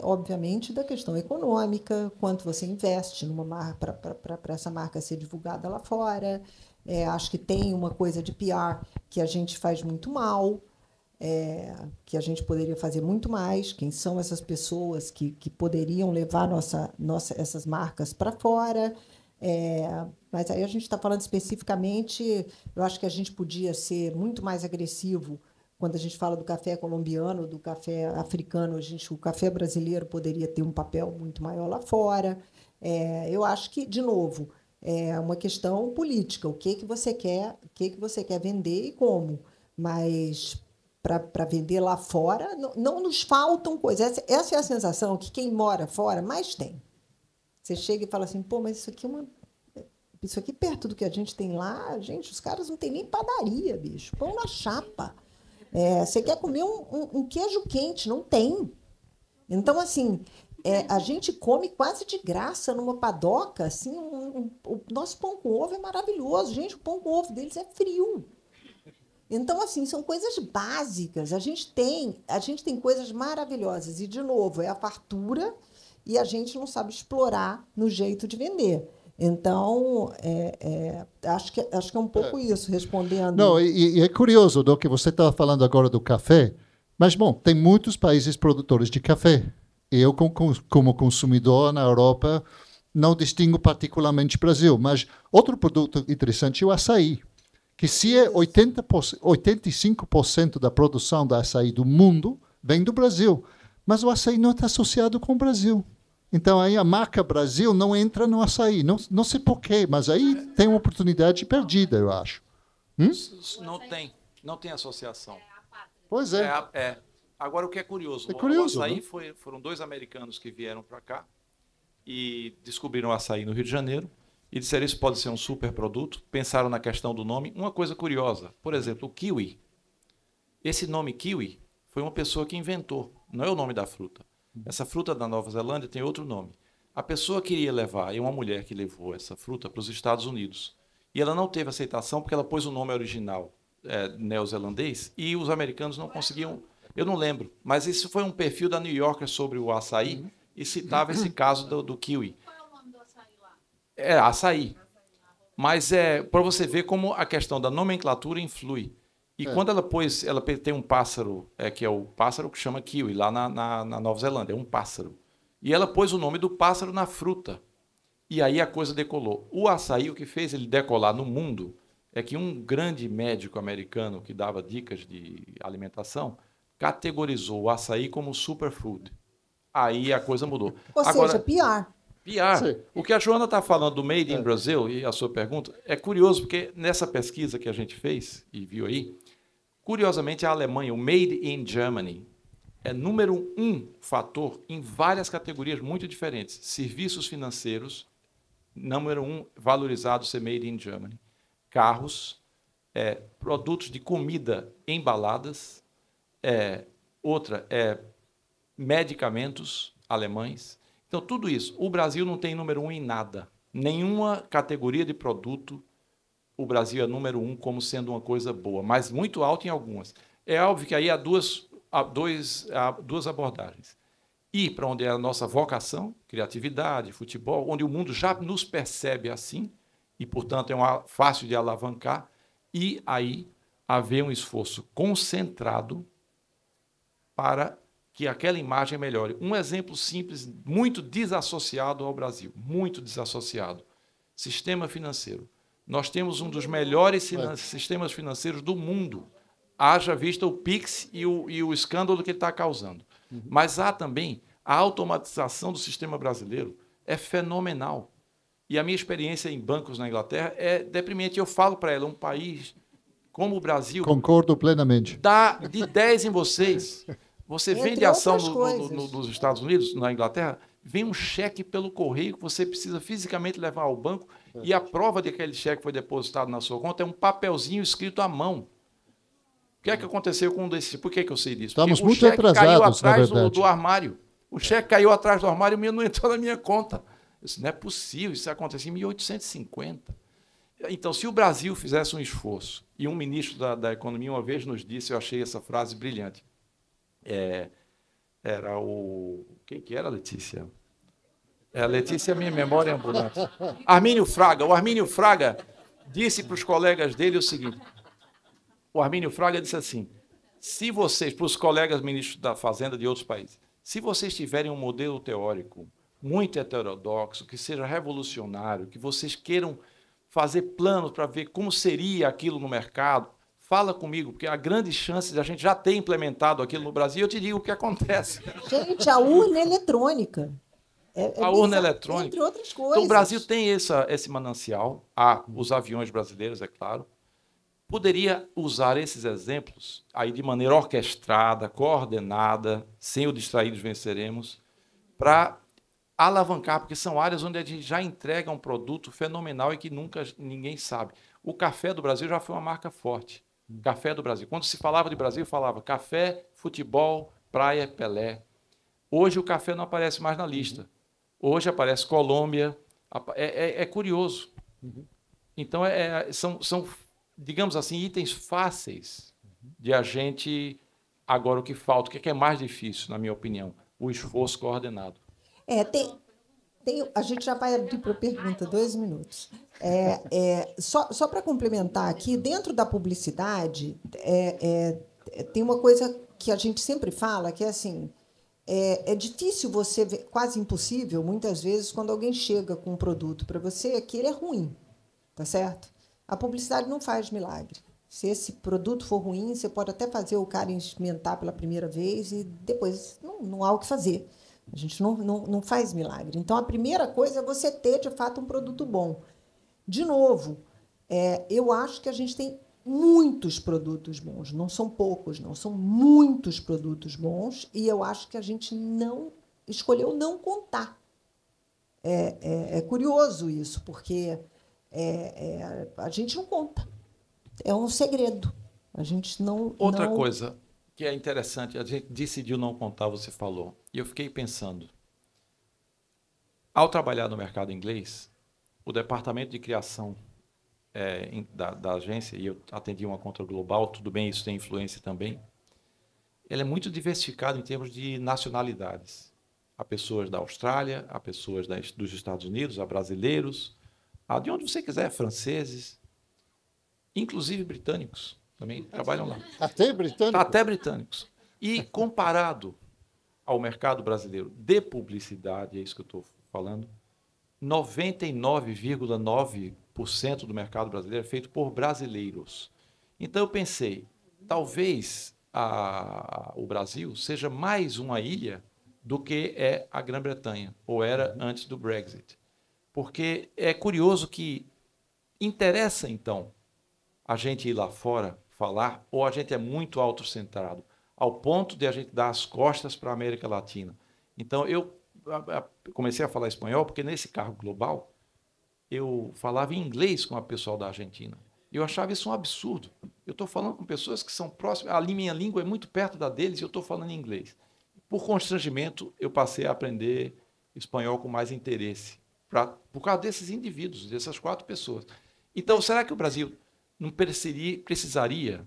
obviamente, da questão econômica, quanto você investe numa marca para essa marca ser divulgada lá fora. Acho que tem uma coisa de PR que a gente faz muito mal, que a gente poderia fazer muito mais. Quem são essas pessoas que poderiam levar essas marcas para fora? Mas aí a gente está falando especificamente, eu acho que a gente podia ser muito mais agressivo quando a gente fala do café colombiano, do café africano. O café brasileiro poderia ter um papel muito maior lá fora. Eu acho que, de novo, é uma questão política. O que você quer vender e como. Mas para vender lá fora, não nos faltam coisas. Essa é a sensação que quem mora fora mais tem. Você chega e fala assim, pô, mas isso aqui perto do que a gente tem lá, gente, os caras não têm nem padaria, bicho. Pão na chapa. Você quer comer um queijo quente, não tem. Então, assim, a gente come quase de graça numa padoca, assim, o nosso pão com ovo é maravilhoso. Gente, o pão com ovo deles é frio. Então, assim, são coisas básicas. A gente tem coisas maravilhosas. E, de novo, é a fartura e a gente não sabe explorar no jeito de vender. Então, acho que é um pouco isso, respondendo. Não, e é curioso do que você estava falando agora do café, mas, bom, tem muitos países produtores de café. Eu, como consumidor na Europa, não distingo particularmente o Brasil, mas outro produto interessante é o açaí, que se é 85% da produção da açaí do mundo vem do Brasil, mas o açaí não está associado com o Brasil. Então, aí a marca Brasil não entra no açaí. Não sei porquê, mas aí tem uma oportunidade perdida, eu acho. Não tem associação. Pois é. Agora, o que é curioso, o açaí foram 2 americanos que vieram para cá e descobriram o açaí no Rio de Janeiro e disseram isso pode ser um super produto, pensaram na questão do nome. Uma coisa curiosa, por exemplo, o kiwi. Esse nome kiwi foi uma pessoa que inventou, não é o nome da fruta. Essa fruta da Nova Zelândia tem outro nome. A pessoa queria levar, e uma mulher que levou essa fruta para os Estados Unidos. E ela não teve aceitação porque ela pôs o nome original neozelandês e os americanos não conseguiam. Eu não lembro, mas isso foi um perfil da New Yorker sobre o açaí e citava esse caso do kiwi. Qual é o nome do açaí lá? Açaí. Mas para você ver como a questão da nomenclatura influi. E quando ela tem um pássaro, que é o pássaro que chama kiwi, lá na Nova Zelândia, é um pássaro. E ela pôs o nome do pássaro na fruta. E aí a coisa decolou. O açaí, o que fez ele decolar no mundo, é que um grande médico americano que dava dicas de alimentação, categorizou o açaí como superfood. Aí a coisa mudou. Ou seja, PR. PR. O que a Joana está falando do Made in Brazil, e a sua pergunta, é curioso, porque nessa pesquisa que a gente fez e viu aí, curiosamente a Alemanha, o Made in Germany, é número 1 fator em várias categorias muito diferentes. Serviços financeiros, número 1 valorizado ser Made in Germany. Carros, produtos de comida embaladas, medicamentos alemães. Então, tudo isso. O Brasil não tem número 1 em nada. Nenhuma categoria de produto, o Brasil é número 1 como sendo uma coisa boa, mas muito alto em algumas. É óbvio que aí há duas abordagens. Ir para onde é a nossa vocação, criatividade, futebol, onde o mundo já nos percebe assim, e, portanto, fácil de alavancar, e aí haver um esforço concentrado para que aquela imagem melhore. Um exemplo simples, muito desassociado ao Brasil, muito desassociado. Sistema financeiro. Nós temos um dos melhores sistemas financeiros do mundo. Haja vista o PIX e o escândalo que ele está causando. Mas há também a automatização do sistema brasileiro. É fenomenal. E a minha experiência em bancos na Inglaterra é deprimente. Eu falo para ela, um país como o Brasil... Concordo plenamente. Dá de 10 em vocês. Você vende ação nos Estados Unidos, na Inglaterra, vem um cheque pelo correio que você precisa fisicamente levar ao banco e a prova de que aquele cheque foi depositado na sua conta é um papelzinho escrito à mão. O que é que aconteceu com um desses? Por que eu sei disso? Estamos porque muito o cheque caiu atrasados, atrás do armário. O cheque caiu atrás do armário e não entrou na minha conta. Isso não é possível, isso aconteceu em 1850. Então, se o Brasil fizesse um esforço, e um ministro da Economia uma vez nos disse, eu achei essa frase brilhante, era o... Quem que era, Letícia? Letícia, minha memória é ambulante. Armínio Fraga. O Armínio Fraga disse para os colegas dele o seguinte, o Armínio Fraga disse assim, se vocês, para os colegas ministros da Fazenda de outros países, se vocês tiverem um modelo teórico muito heterodoxo, que seja revolucionário, que vocês queiram fazer planos para ver como seria aquilo no mercado, fala comigo, porque há grandes chances de a gente já ter implementado aquilo no Brasil, eu te digo o que acontece. Gente, a urna eletrônica. A urna eletrônica. Entre outras coisas. Então, o Brasil tem esse manancial, há os aviões brasileiros, é claro. Poderia usar esses exemplos aí de maneira orquestrada, coordenada, sem o distraídos venceremos, para alavancar, porque são áreas onde a gente já entrega um produto fenomenal e que nunca ninguém sabe. O café do Brasil já foi uma marca forte. Café do Brasil. Quando se falava de Brasil, falava café, futebol, praia, Pelé. Hoje o café não aparece mais na lista. Hoje aparece Colômbia. É curioso. Então, são digamos assim, itens fáceis de a gente... Agora, o que falta, o que é mais difícil, na minha opinião? O esforço coordenado. A gente já vai abrir para a pergunta, 2 minutos. Só para complementar aqui, dentro da publicidade, tem uma coisa que a gente sempre fala, que é assim, é difícil você ver, quase impossível, muitas vezes, quando alguém chega com um produto para você, que ele é ruim, tá certo? A publicidade não faz milagre. Se esse produto for ruim, você pode até fazer o cara experimentar pela primeira vez e depois não há o que fazer. A gente não faz milagre. Então, a primeira coisa é você ter, de fato, um produto bom. De novo, eu acho que a gente tem muitos produtos bons. Não são poucos, não. São muitos produtos bons. E eu acho que a gente escolheu não contar. É curioso isso, porque a gente não conta. É um segredo. A gente não... Outra coisa que é interessante, a gente decidiu não contar, você falou. E eu fiquei pensando. Ao trabalhar no mercado inglês, o departamento de criação da agência, e eu atendi uma conta global, tudo bem, isso tem influência também, ele é muito diversificado em termos de nacionalidades. Há pessoas da Austrália, há pessoas dos Estados Unidos, há brasileiros, há de onde você quiser, franceses, inclusive britânicos também trabalham lá. Até britânicos? Até britânicos. E comparado ao mercado brasileiro de publicidade, é isso que eu estou falando, 99,9% do mercado brasileiro é feito por brasileiros. Então eu pensei, talvez o Brasil seja mais uma ilha do que é a Grã-Bretanha, ou era antes do Brexit. Porque é curioso que interessa, então, a gente ir lá fora falar, ou a gente é muito autocentrado, ao ponto de a gente dar as costas para a América Latina. Então, eu comecei a falar espanhol, porque nesse cargo global, eu falava em inglês com o pessoal da Argentina. Eu achava isso um absurdo. Eu estou falando com pessoas que são próximas, a minha língua é muito perto da deles e eu estou falando em inglês. Por constrangimento, eu passei a aprender espanhol com mais interesse, por causa desses indivíduos, dessas 4 pessoas. Então, será que o Brasil não precisaria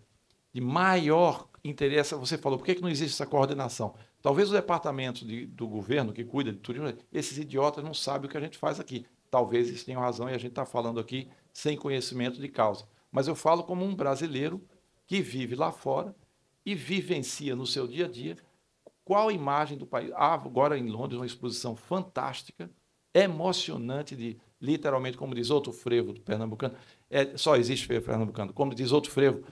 de maior interesse? Você falou, por que não existe essa coordenação? Talvez o departamento do governo que cuida de turismo, esses idiotas não sabem o que a gente faz aqui. Talvez eles tenham razão e a gente está falando aqui sem conhecimento de causa. Mas eu falo como um brasileiro que vive lá fora e vivencia no seu dia a dia qual a imagem do país. Agora em Londres, uma exposição fantástica, emocionante, literalmente, como diz outro frevo do pernambucano, só existe frevo pernambucano, como diz outro frevo,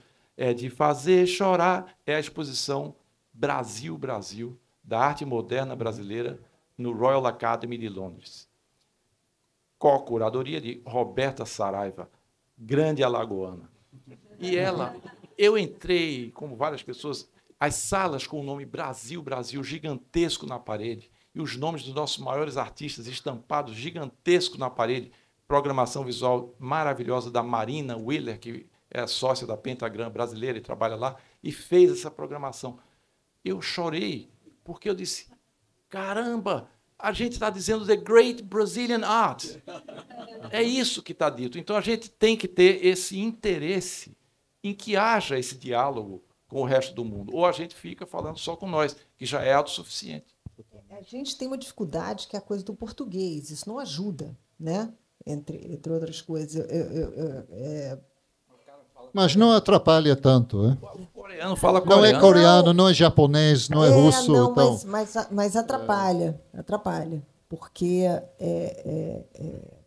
de fazer chorar, é a exposição Brasil, Brasil, da arte moderna brasileira no Royal Academy de Londres. Co-curadoria de Roberta Saraiva, grande alagoana. E eu entrei, como várias pessoas, as salas com o nome Brasil, Brasil, gigantesco na parede, e os nomes dos nossos maiores artistas estampados gigantesco na parede, programação visual maravilhosa da Marina Wheeler, que é sócia da Pentagram brasileira e trabalha lá, e fez essa programação. Eu chorei, porque eu disse, caramba, a gente está dizendo The Great Brazilian Art. É isso que está dito. Então, a gente tem que ter esse interesse em que haja esse diálogo com o resto do mundo. Ou a gente fica falando só com nós, que já é autossuficiente. A gente tem uma dificuldade que é a coisa do português. Isso não ajuda, né? Entre outras coisas. Mas não atrapalha tanto, hein? O coreano fala coreano. Não é coreano, não é japonês, não é russo. Não, então... mas atrapalha. Atrapalha. Porque...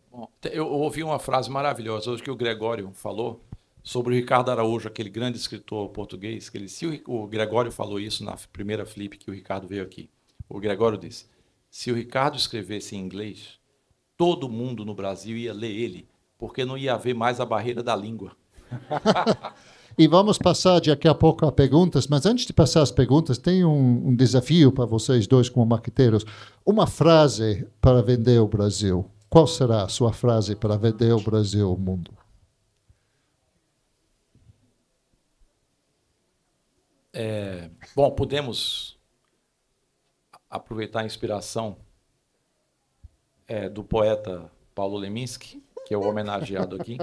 Bom, eu ouvi uma frase maravilhosa hoje que o Gregório falou sobre o Ricardo Araújo, aquele grande escritor português. Que o Gregório falou isso na primeira flip que o Ricardo veio aqui. O Gregório disse, se o Ricardo escrevesse em inglês, todo mundo no Brasil ia ler ele, porque não ia haver mais a barreira da língua. E vamos passar daqui a pouco a perguntas, mas antes de passar as perguntas, tem um desafio para vocês dois como marqueteiros. Uma frase para vender o Brasil. Qual será a sua frase para vender o Brasil ao mundo? Bom, podemos aproveitar a inspiração do poeta Paulo Leminski, que é o homenageado aqui,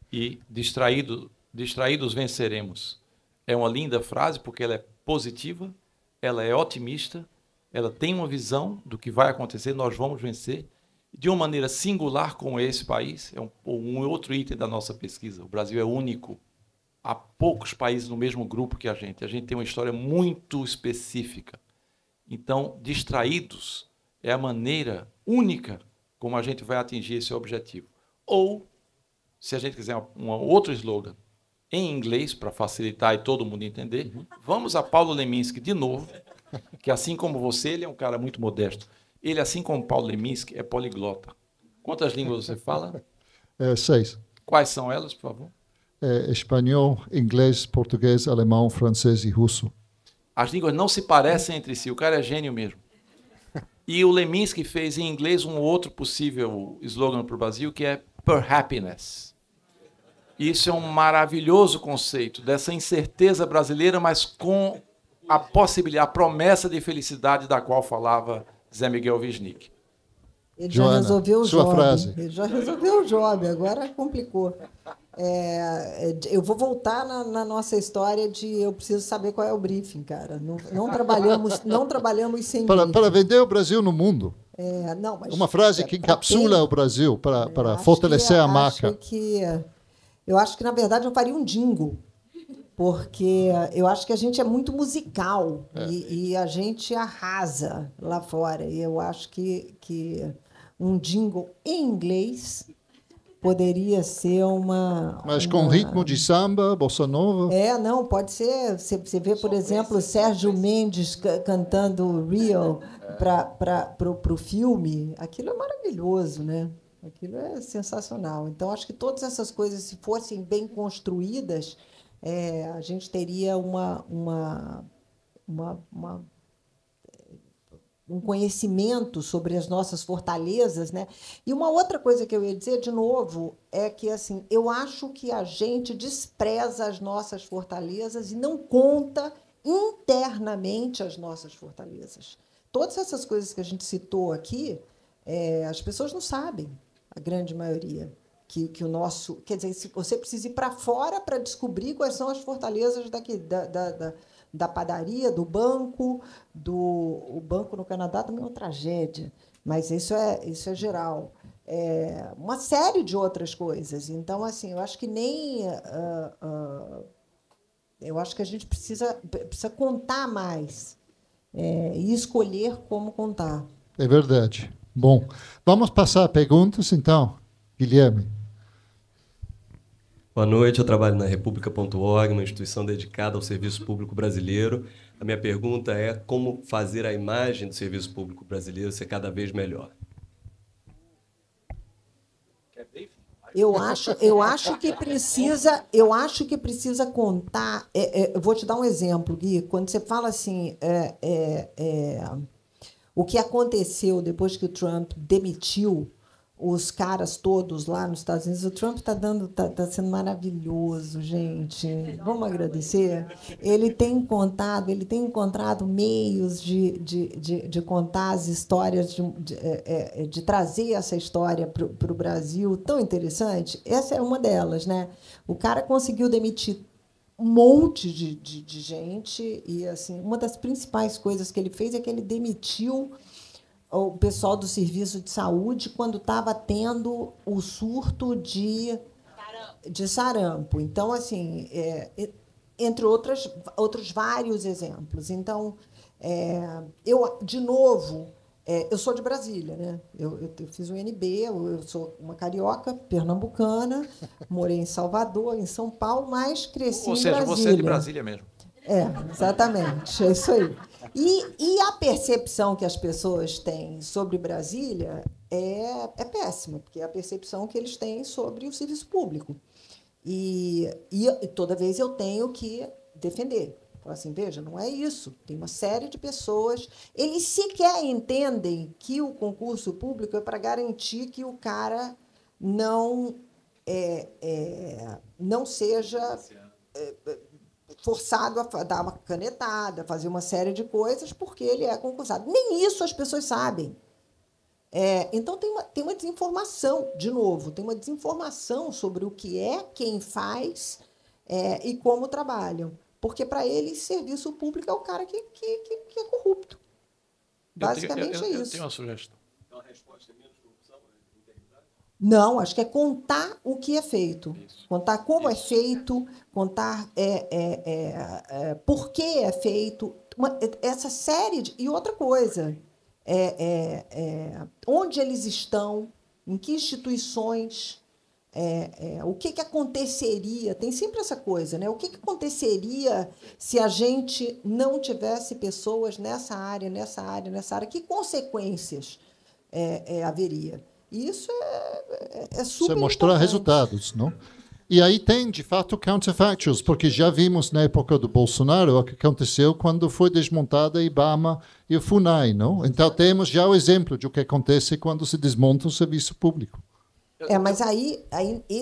e distraído distraídos venceremos. É uma linda frase porque ela é positiva, ela é otimista, ela tem uma visão do que vai acontecer, nós vamos vencer. De uma maneira singular como esse país, é um outro item da nossa pesquisa. O Brasil é único. Há poucos países no mesmo grupo que a gente. A gente tem uma história muito específica. Então, distraídos é a maneira única como a gente vai atingir esse objetivo. Ou, se a gente quiser um outro slogan, em inglês, para facilitar e todo mundo entender, vamos a Paulo Leminski de novo, que assim como você, ele é um cara muito modesto. Ele, assim como Paulo Leminski, é poliglota. Quantas línguas você fala? 6. Quais são elas, por favor? Espanhol, inglês, português, alemão, francês e russo. As línguas não se parecem entre si. O cara é gênio mesmo. E o Leminski fez em inglês um outro possível slogan para o Brasil, que é Per Happiness. Isso é um maravilhoso conceito dessa incerteza brasileira, mas com a possibilidade, a promessa de felicidade da qual falava Zé Miguel Wisnik. Ele Joana, já resolveu o sua job. frase. Ele já resolveu o job, agora complicou. Eu vou voltar na nossa história de eu preciso saber qual é o briefing, cara. Não trabalhamos sem briefing. Para vender o Brasil no mundo. Não, mas uma frase que encapsula o Brasil para fortalecer a marca. Eu acho que, na verdade, eu faria um jingle. Porque eu acho que a gente é muito musical e a gente arrasa lá fora. E eu acho que um jingle em inglês poderia ser uma... Mas com ritmo de samba, bossa nova? Não, pode ser. Você vê, por exemplo, Sérgio Mendes cantando Real para o filme. Aquilo é maravilhoso, né? Aquilo é sensacional. Então, acho que todas essas coisas, se fossem bem construídas... a gente teria um conhecimento sobre as nossas fortalezas, né? E uma outra coisa que eu ia dizer, de novo, é que assim, eu acho que a gente despreza as nossas fortalezas e não conta internamente as nossas fortalezas. Todas essas coisas que a gente citou aqui, as pessoas não sabem, a grande maioria. Que o nosso... Quer dizer, você precisa ir para fora para descobrir quais são as fortalezas da padaria, do banco. O banco no Canadá também é uma tragédia, mas isso é geral. Uma série de outras coisas. Então, assim, eu acho que nem... eu acho que a gente precisa contar mais e escolher como contar. É verdade. Bom, vamos passar a perguntas, então. Guilherme. Boa noite, eu trabalho na República.org, uma instituição dedicada ao serviço público brasileiro. A minha pergunta é como fazer a imagem do serviço público brasileiro ser cada vez melhor. Eu acho que precisa contar. Eu vou te dar um exemplo, Gui. Quando você fala assim, o que aconteceu depois que o Trump demitiu os caras todos lá nos Estados Unidos, o Trump está sendo maravilhoso, gente. Vamos agradecer. Ele tem encontrado meios de contar as histórias, de trazer essa história para o Brasil tão interessante. Essa é uma delas, né? O cara conseguiu demitir um monte de gente e assim, uma das principais coisas que ele fez é que ele demitiu o pessoal do serviço de saúde quando estava tendo o surto de sarampo. Então, assim, entre outros vários exemplos. Então, de novo, eu sou de Brasília, né? Eu fiz o UNB, eu sou uma carioca pernambucana, morei em Salvador, em São Paulo, mas cresci em Brasília. Ou seja, você é de Brasília mesmo. Exatamente, é isso aí. E a percepção que as pessoas têm sobre Brasília é péssima, porque é a percepção que eles têm sobre o serviço público. E toda vez eu tenho que defender. Falar assim, veja, não é isso. Tem uma série de pessoas... Eles sequer entendem que o concurso público é para garantir que o cara não seja... forçado a dar uma canetada, fazer uma série de coisas, porque ele é concursado. Nem isso as pessoas sabem. Então, tem uma desinformação, de novo, tem uma desinformação sobre o que é, quem faz, e como trabalham. Porque, para eles, serviço público é o cara que é corrupto. Basicamente é isso. Eu tenho uma sugestão. Então, a resposta é menos corrupção, integridade? Não, acho que é contar o que é feito. Isso. Contar como é feito, contar por que é feito. Essa série e outra coisa, onde eles estão, em que instituições, o que aconteceria, tem sempre essa coisa, né? O que aconteceria se a gente não tivesse pessoas nessa área, que consequências haveria? E isso é super Você mostrar importante. resultados, não? E aí tem, de fato, counterfactuals, porque já vimos na época do Bolsonaro o que aconteceu quando foi desmontada a IBAMA e o FUNAI, não? Então temos já o exemplo de o que acontece quando se desmonta o serviço público. Mas aí,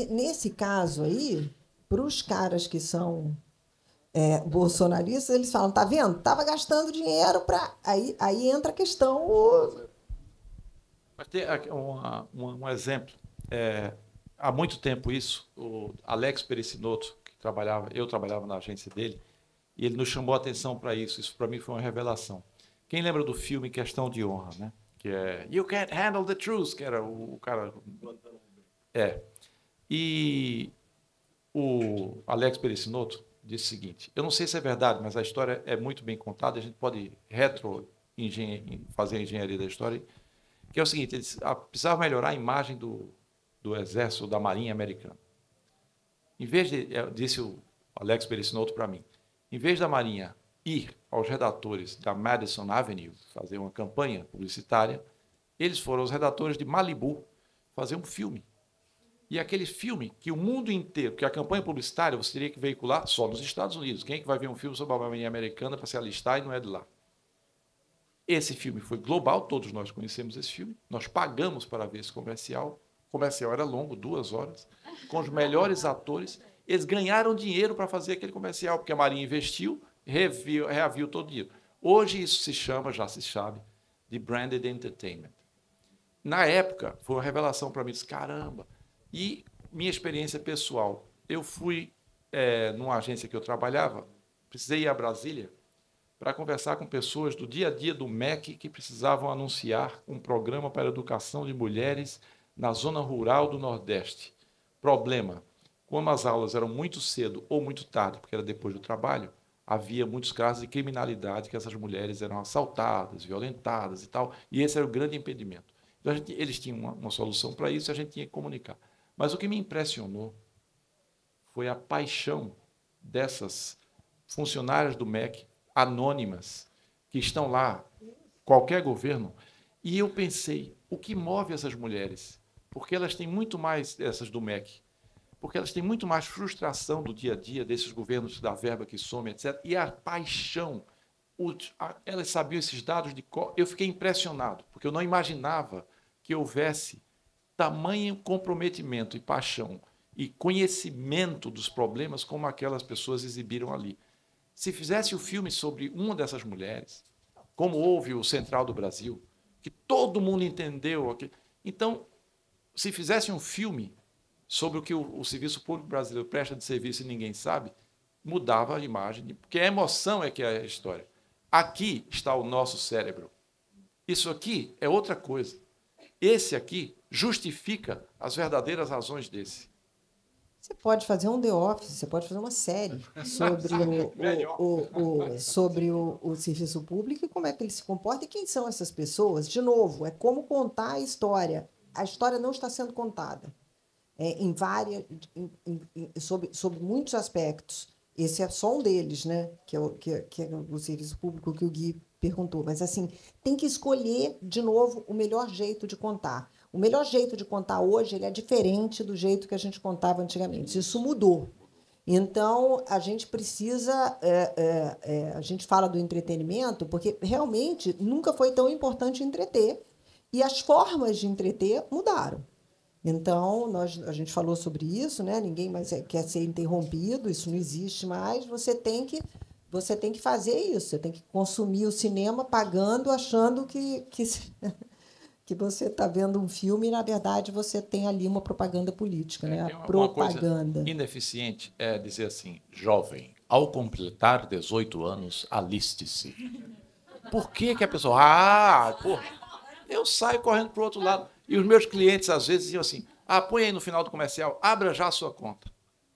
nesse caso aí, para os caras que são bolsonaristas, eles falam, tá vendo? Estava gastando dinheiro para... Aí entra a questão... Mas tem um exemplo. Há muito tempo isso, o Alex Perecinoto, eu trabalhava na agência dele, e ele nos chamou a atenção para isso. Isso, para mim, foi uma revelação. Quem lembra do filme Questão de Honra, né? Que é You Can't Handle the Truth, que era o cara... E o Alex Perecinoto disse o seguinte, eu não sei se é verdade, mas a história é muito bem contada, a gente pode fazer a engenharia da história, que é o seguinte, eles precisavam melhorar a imagem do Exército, da Marinha Americana. Em vez de, disse o Alex Perecinoto para mim, em vez da Marinha ir aos redatores da Madison Avenue fazer uma campanha publicitária, eles foram aos redatores de Malibu fazer um filme. E aquele filme que o mundo inteiro, porque a campanha publicitária você teria que veicular só nos Estados Unidos. Quem é que vai ver um filme sobre a Marinha Americana para se alistar e não é de lá? Esse filme foi global, todos nós conhecemos esse filme, nós pagamos para ver esse comercial. O comercial era longo, 2 horas, com os melhores atores. Eles ganharam dinheiro para fazer aquele comercial, porque a Marinha investiu, reaviu todo o dinheiro. Hoje isso já se sabe, de branded entertainment. Na época, foi uma revelação para mim, disse, caramba. E minha experiência pessoal, eu fui numa agência que eu trabalhava, precisei ir a Brasília para conversar com pessoas do dia a dia do MEC que precisavam anunciar um programa para a educação de mulheres na zona rural do Nordeste. Problema, como as aulas eram muito cedo ou muito tarde, porque era depois do trabalho, havia muitos casos de criminalidade que essas mulheres eram assaltadas, violentadas e tal, e esse era o grande impedimento. Então, eles tinham uma solução para isso e a gente tinha que comunicar. Mas o que me impressionou foi a paixão dessas funcionárias do MEC, anônimas, que estão lá, qualquer governo, e eu pensei, o que move essas mulheres? Porque elas têm muito mais, essas do MEC, porque elas têm muito mais frustração do dia a dia desses governos da verba que some, etc. E a paixão, elas sabiam esses dados de cor. Eu fiquei impressionado, porque eu não imaginava que houvesse tamanho comprometimento e paixão e conhecimento dos problemas como aquelas pessoas exibiram ali. Se fizesse o filme sobre uma dessas mulheres, como houve o Central do Brasil, que todo mundo entendeu, então, se fizesse um filme sobre o que o Serviço Público Brasileiro presta de serviço e ninguém sabe, mudava a imagem, porque a emoção é que é a história. Aqui está o nosso cérebro. Isso aqui é outra coisa. Esse aqui justifica as verdadeiras razões desse. Você pode fazer um The Office, você pode fazer uma série sobre o serviço público e como é que ele se comporta e quem são essas pessoas. De novo, é como contar a história. A história não está sendo contada sobre muitos aspectos. Esse é só um deles, né? que é o serviço público que o Gui perguntou. Mas, assim, tem que escolher, de novo, o melhor jeito de contar. O melhor jeito de contar hoje ele é diferente do jeito que a gente contava antigamente. Isso mudou. Então, a gente precisa... a gente fala do entretenimento porque, realmente, nunca foi tão importante entreter. E as formas de entreter mudaram. Então, a gente falou sobre isso, né? Ninguém mais quer ser interrompido, isso não existe mais. Você tem que fazer isso. Você tem que consumir o cinema pagando, achando que que você está vendo um filme e, na verdade, você tem ali uma propaganda política, né? A propaganda. Coisa ineficiente é dizer assim, jovem, ao completar 18 anos, aliste-se. Por que a pessoa... eu saio correndo para o outro lado. E os meus clientes, às vezes, diziam assim, põe aí no final do comercial, abra já a sua conta.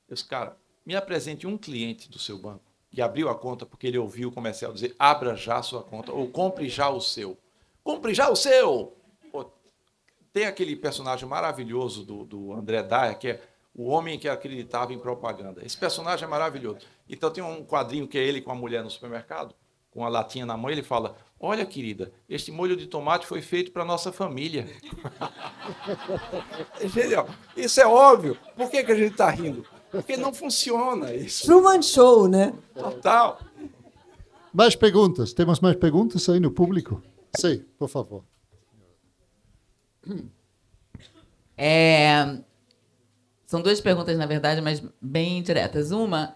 Eu disse, cara, me apresente um cliente do seu banco que abriu a conta porque ele ouviu o comercial dizer, abra já a sua conta, ou compre já o seu. Compre já o seu! Tem aquele personagem maravilhoso do André Dyer, que é o homem que acreditava em propaganda. Esse personagem é maravilhoso. Então, tem um quadrinho que é ele com a mulher no supermercado, com a latinha na mão, ele fala, olha, querida, este molho de tomate foi feito para a nossa família. Genial. Isso é óbvio. Por que a gente está rindo? Porque não funciona isso. Truman Show, né? Total. Mais perguntas? Temos mais perguntas aí no público? Sim, por favor. São duas perguntas, na verdade, mas bem diretas. Uma,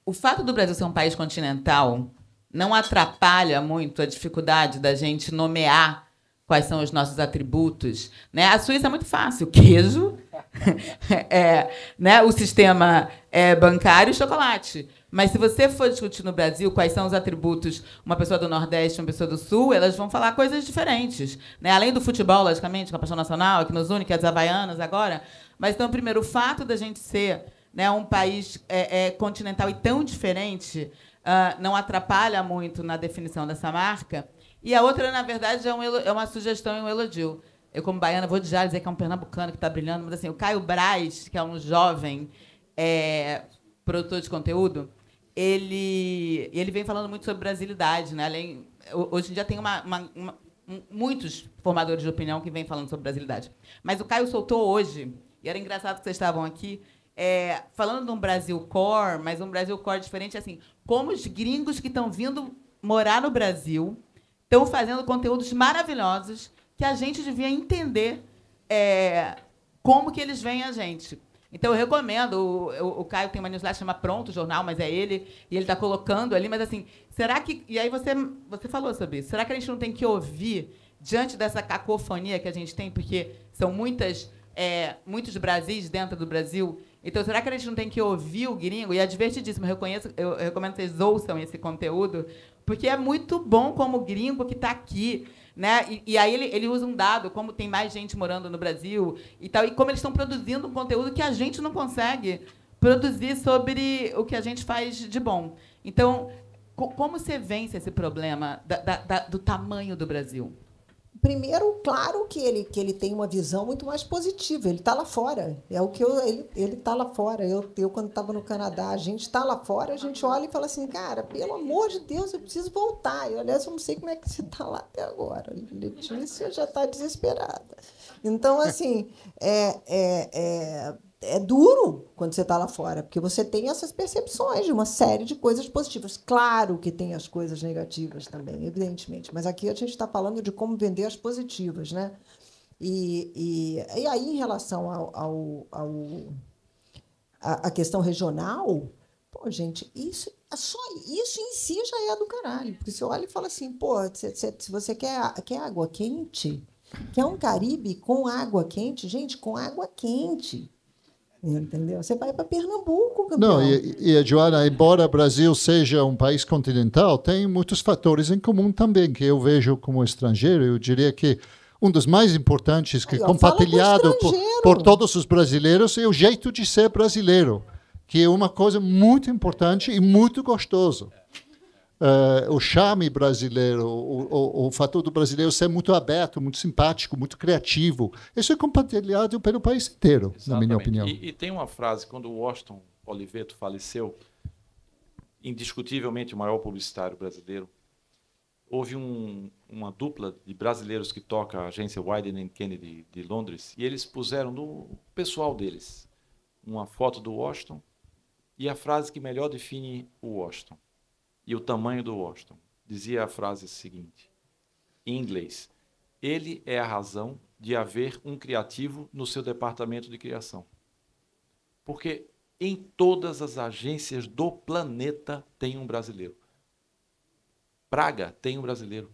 o fato do Brasil ser um país continental não atrapalha muito a dificuldade da gente nomear quais são os nossos atributos, né? A Suíça é muito fácil, queijo, né? O sistema bancário e chocolate. Mas se você for discutir no Brasil quais são os atributos, uma pessoa do Nordeste e uma pessoa do Sul, elas vão falar coisas diferentes, né? Além do futebol, logicamente, com a paixão nacional, que nos une, que é as havaianas agora. Mas, então, primeiro, o fato da gente ser, né, um país continental e tão diferente não atrapalha muito na definição dessa marca. E a outra, na verdade, é uma sugestão e um elogio. Eu, como baiana, vou já dizer que é um pernambucano que está brilhando, mas assim, o Caio Braz, que é um jovem produtor de conteúdo, ele vem falando muito sobre brasilidade, né? Hoje em dia tem muitos formadores de opinião que vêm falando sobre brasilidade. Mas o Caio soltou hoje, e era engraçado que vocês estavam aqui, falando de um Brasil core, mas um Brasil core diferente, assim, como os gringos que estão vindo morar no Brasil estão fazendo conteúdos maravilhosos que a gente devia entender como que eles veem a gente. Então, eu recomendo. O Caio tem uma newsletter que chama Pronto, o jornal, mas é ele, e ele está colocando ali. Mas, assim, será que... E aí você falou sobre isso. Será que a gente não tem que ouvir, diante dessa cacofonia que a gente tem, porque são muitos Brasis dentro do Brasil? Então, será que a gente não tem que ouvir o gringo? E é divertidíssimo. Eu recomendo que vocês ouçam esse conteúdo, porque é muito bom como gringo que está aqui, né? E aí ele usa um dado, como tem mais gente morando no Brasil e tal, e como eles estão produzindo um conteúdo que a gente não consegue produzir sobre o que a gente faz de bom. Então, como você vence esse problema do tamanho do Brasil? Primeiro, claro que ele tem uma visão muito mais positiva. Ele está lá fora. Ele está lá fora. Eu quando estava no Canadá, a gente está lá fora, a gente olha e fala assim, cara, pelo amor de Deus, eu preciso voltar. Aliás, eu não sei como é que você está lá até agora. Letícia já está desesperada. Então, assim, é duro quando você está lá fora, porque você tem essas percepções de uma série de coisas positivas. Claro que tem as coisas negativas também, evidentemente, mas aqui a gente está falando de como vender as positivas, né? E aí, em relação à questão regional, pô, gente, só isso em si já é do caralho, porque você olha e fala assim, pô, se você quer água quente, quer um Caribe com água quente, gente, com água quente. Entendeu? Você vai para Pernambuco, campeão. Não, e Joana, embora o Brasil seja um país continental, tem muitos fatores em comum também, que eu vejo como estrangeiro. Eu diria que um dos mais importantes, que compartilhado por todos os brasileiros, é o jeito de ser brasileiro, que é uma coisa muito importante e muito gostoso. O charme brasileiro, o fator do brasileiro ser muito aberto, muito simpático, muito criativo. Isso é compartilhado pelo país inteiro, exatamente, na minha opinião. E tem uma frase, quando o Washington Oliveto faleceu, indiscutivelmente o maior publicitário brasileiro, houve uma dupla de brasileiros que toca a agência Wieden & Kennedy de Londres, e eles puseram no pessoal deles uma foto do Washington e a frase que melhor define o Washington e o tamanho do Washington. Dizia a frase seguinte, em inglês, ele é a razão de haver um criativo no seu departamento de criação. Porque em todas as agências do planeta tem um brasileiro. Praga tem um brasileiro.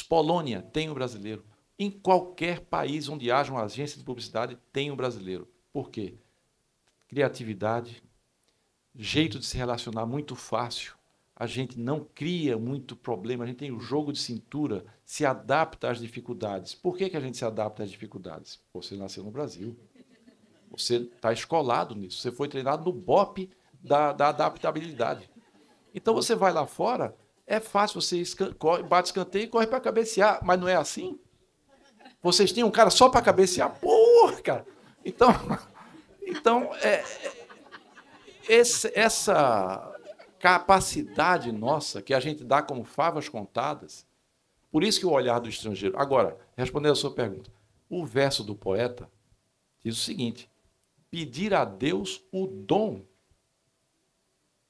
Polônia tem um brasileiro. Em qualquer país onde haja uma agência de publicidade, tem um brasileiro. Por quê? Criatividade, jeito de se relacionar muito fácil. A gente não cria muito problema, a gente tem o jogo de cintura, se adapta às dificuldades. Por que a gente se adapta às dificuldades? Você nasceu no Brasil. Você está escolado nisso. Você foi treinado no BOP da adaptabilidade. Então, você vai lá fora, é fácil, você bate escanteio e corre para cabecear, mas não é assim? Vocês têm um cara só para cabecear? Porra, cara! Então essa capacidade nossa, que a gente dá como favas contadas, por isso que o olhar do estrangeiro... Agora, respondendo a sua pergunta, o verso do poeta diz o seguinte: pedir a Deus o dom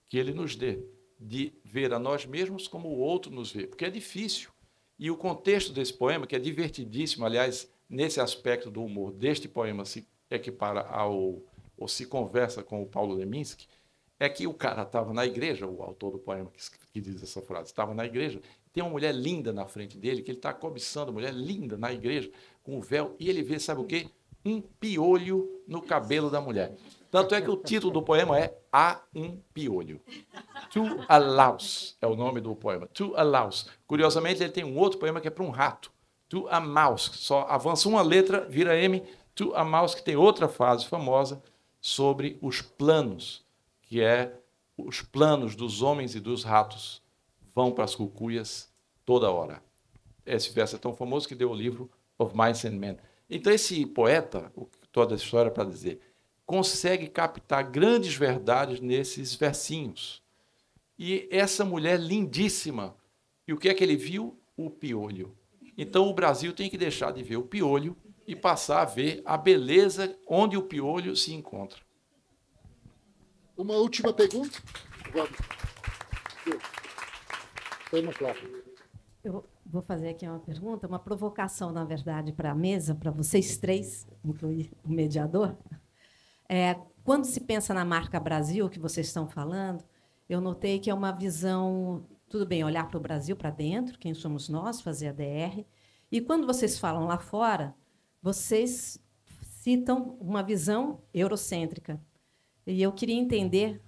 que ele nos dê, de ver a nós mesmos como o outro nos vê, porque é difícil. E o contexto desse poema, que é divertidíssimo, aliás, nesse aspecto do humor deste poema se equipara ou se conversa com o Paulo Leminski, é que o cara estava na igreja, o autor do poema que diz essa frase, estava na igreja, tem uma mulher linda na frente dele, que ele está cobiçando, mulher linda na igreja, com o véu, e ele vê, sabe o quê? Um piolho no cabelo da mulher. Tanto é que o título do poema é Há um Piolho. To a Louse é o nome do poema. To a Louse. Curiosamente, ele tem um outro poema que é para um rato. To a Mouse. Só avança uma letra, vira M. To a Mouse, que tem outra frase famosa sobre os planos, que é os planos dos homens e dos ratos vão para as cucuias toda hora. Esse verso é tão famoso que deu o livro Of Mice and Men. Então, esse poeta, toda a história para dizer, consegue captar grandes verdades nesses versinhos. E essa mulher lindíssima, e o que é que ele viu? O piolho. Então, o Brasil tem que deixar de ver o piolho e passar a ver a beleza onde o piolho se encontra. Uma última pergunta? Eu vou fazer aqui uma pergunta, uma provocação, na verdade, para a mesa, para vocês três, incluir o mediador. Quando se pensa na marca Brasil, que vocês estão falando, eu notei que é uma visão, tudo bem, olhar para o Brasil, para dentro, quem somos nós, fazer a DR, e quando vocês falam lá fora, vocês citam uma visão eurocêntrica. E eu queria entender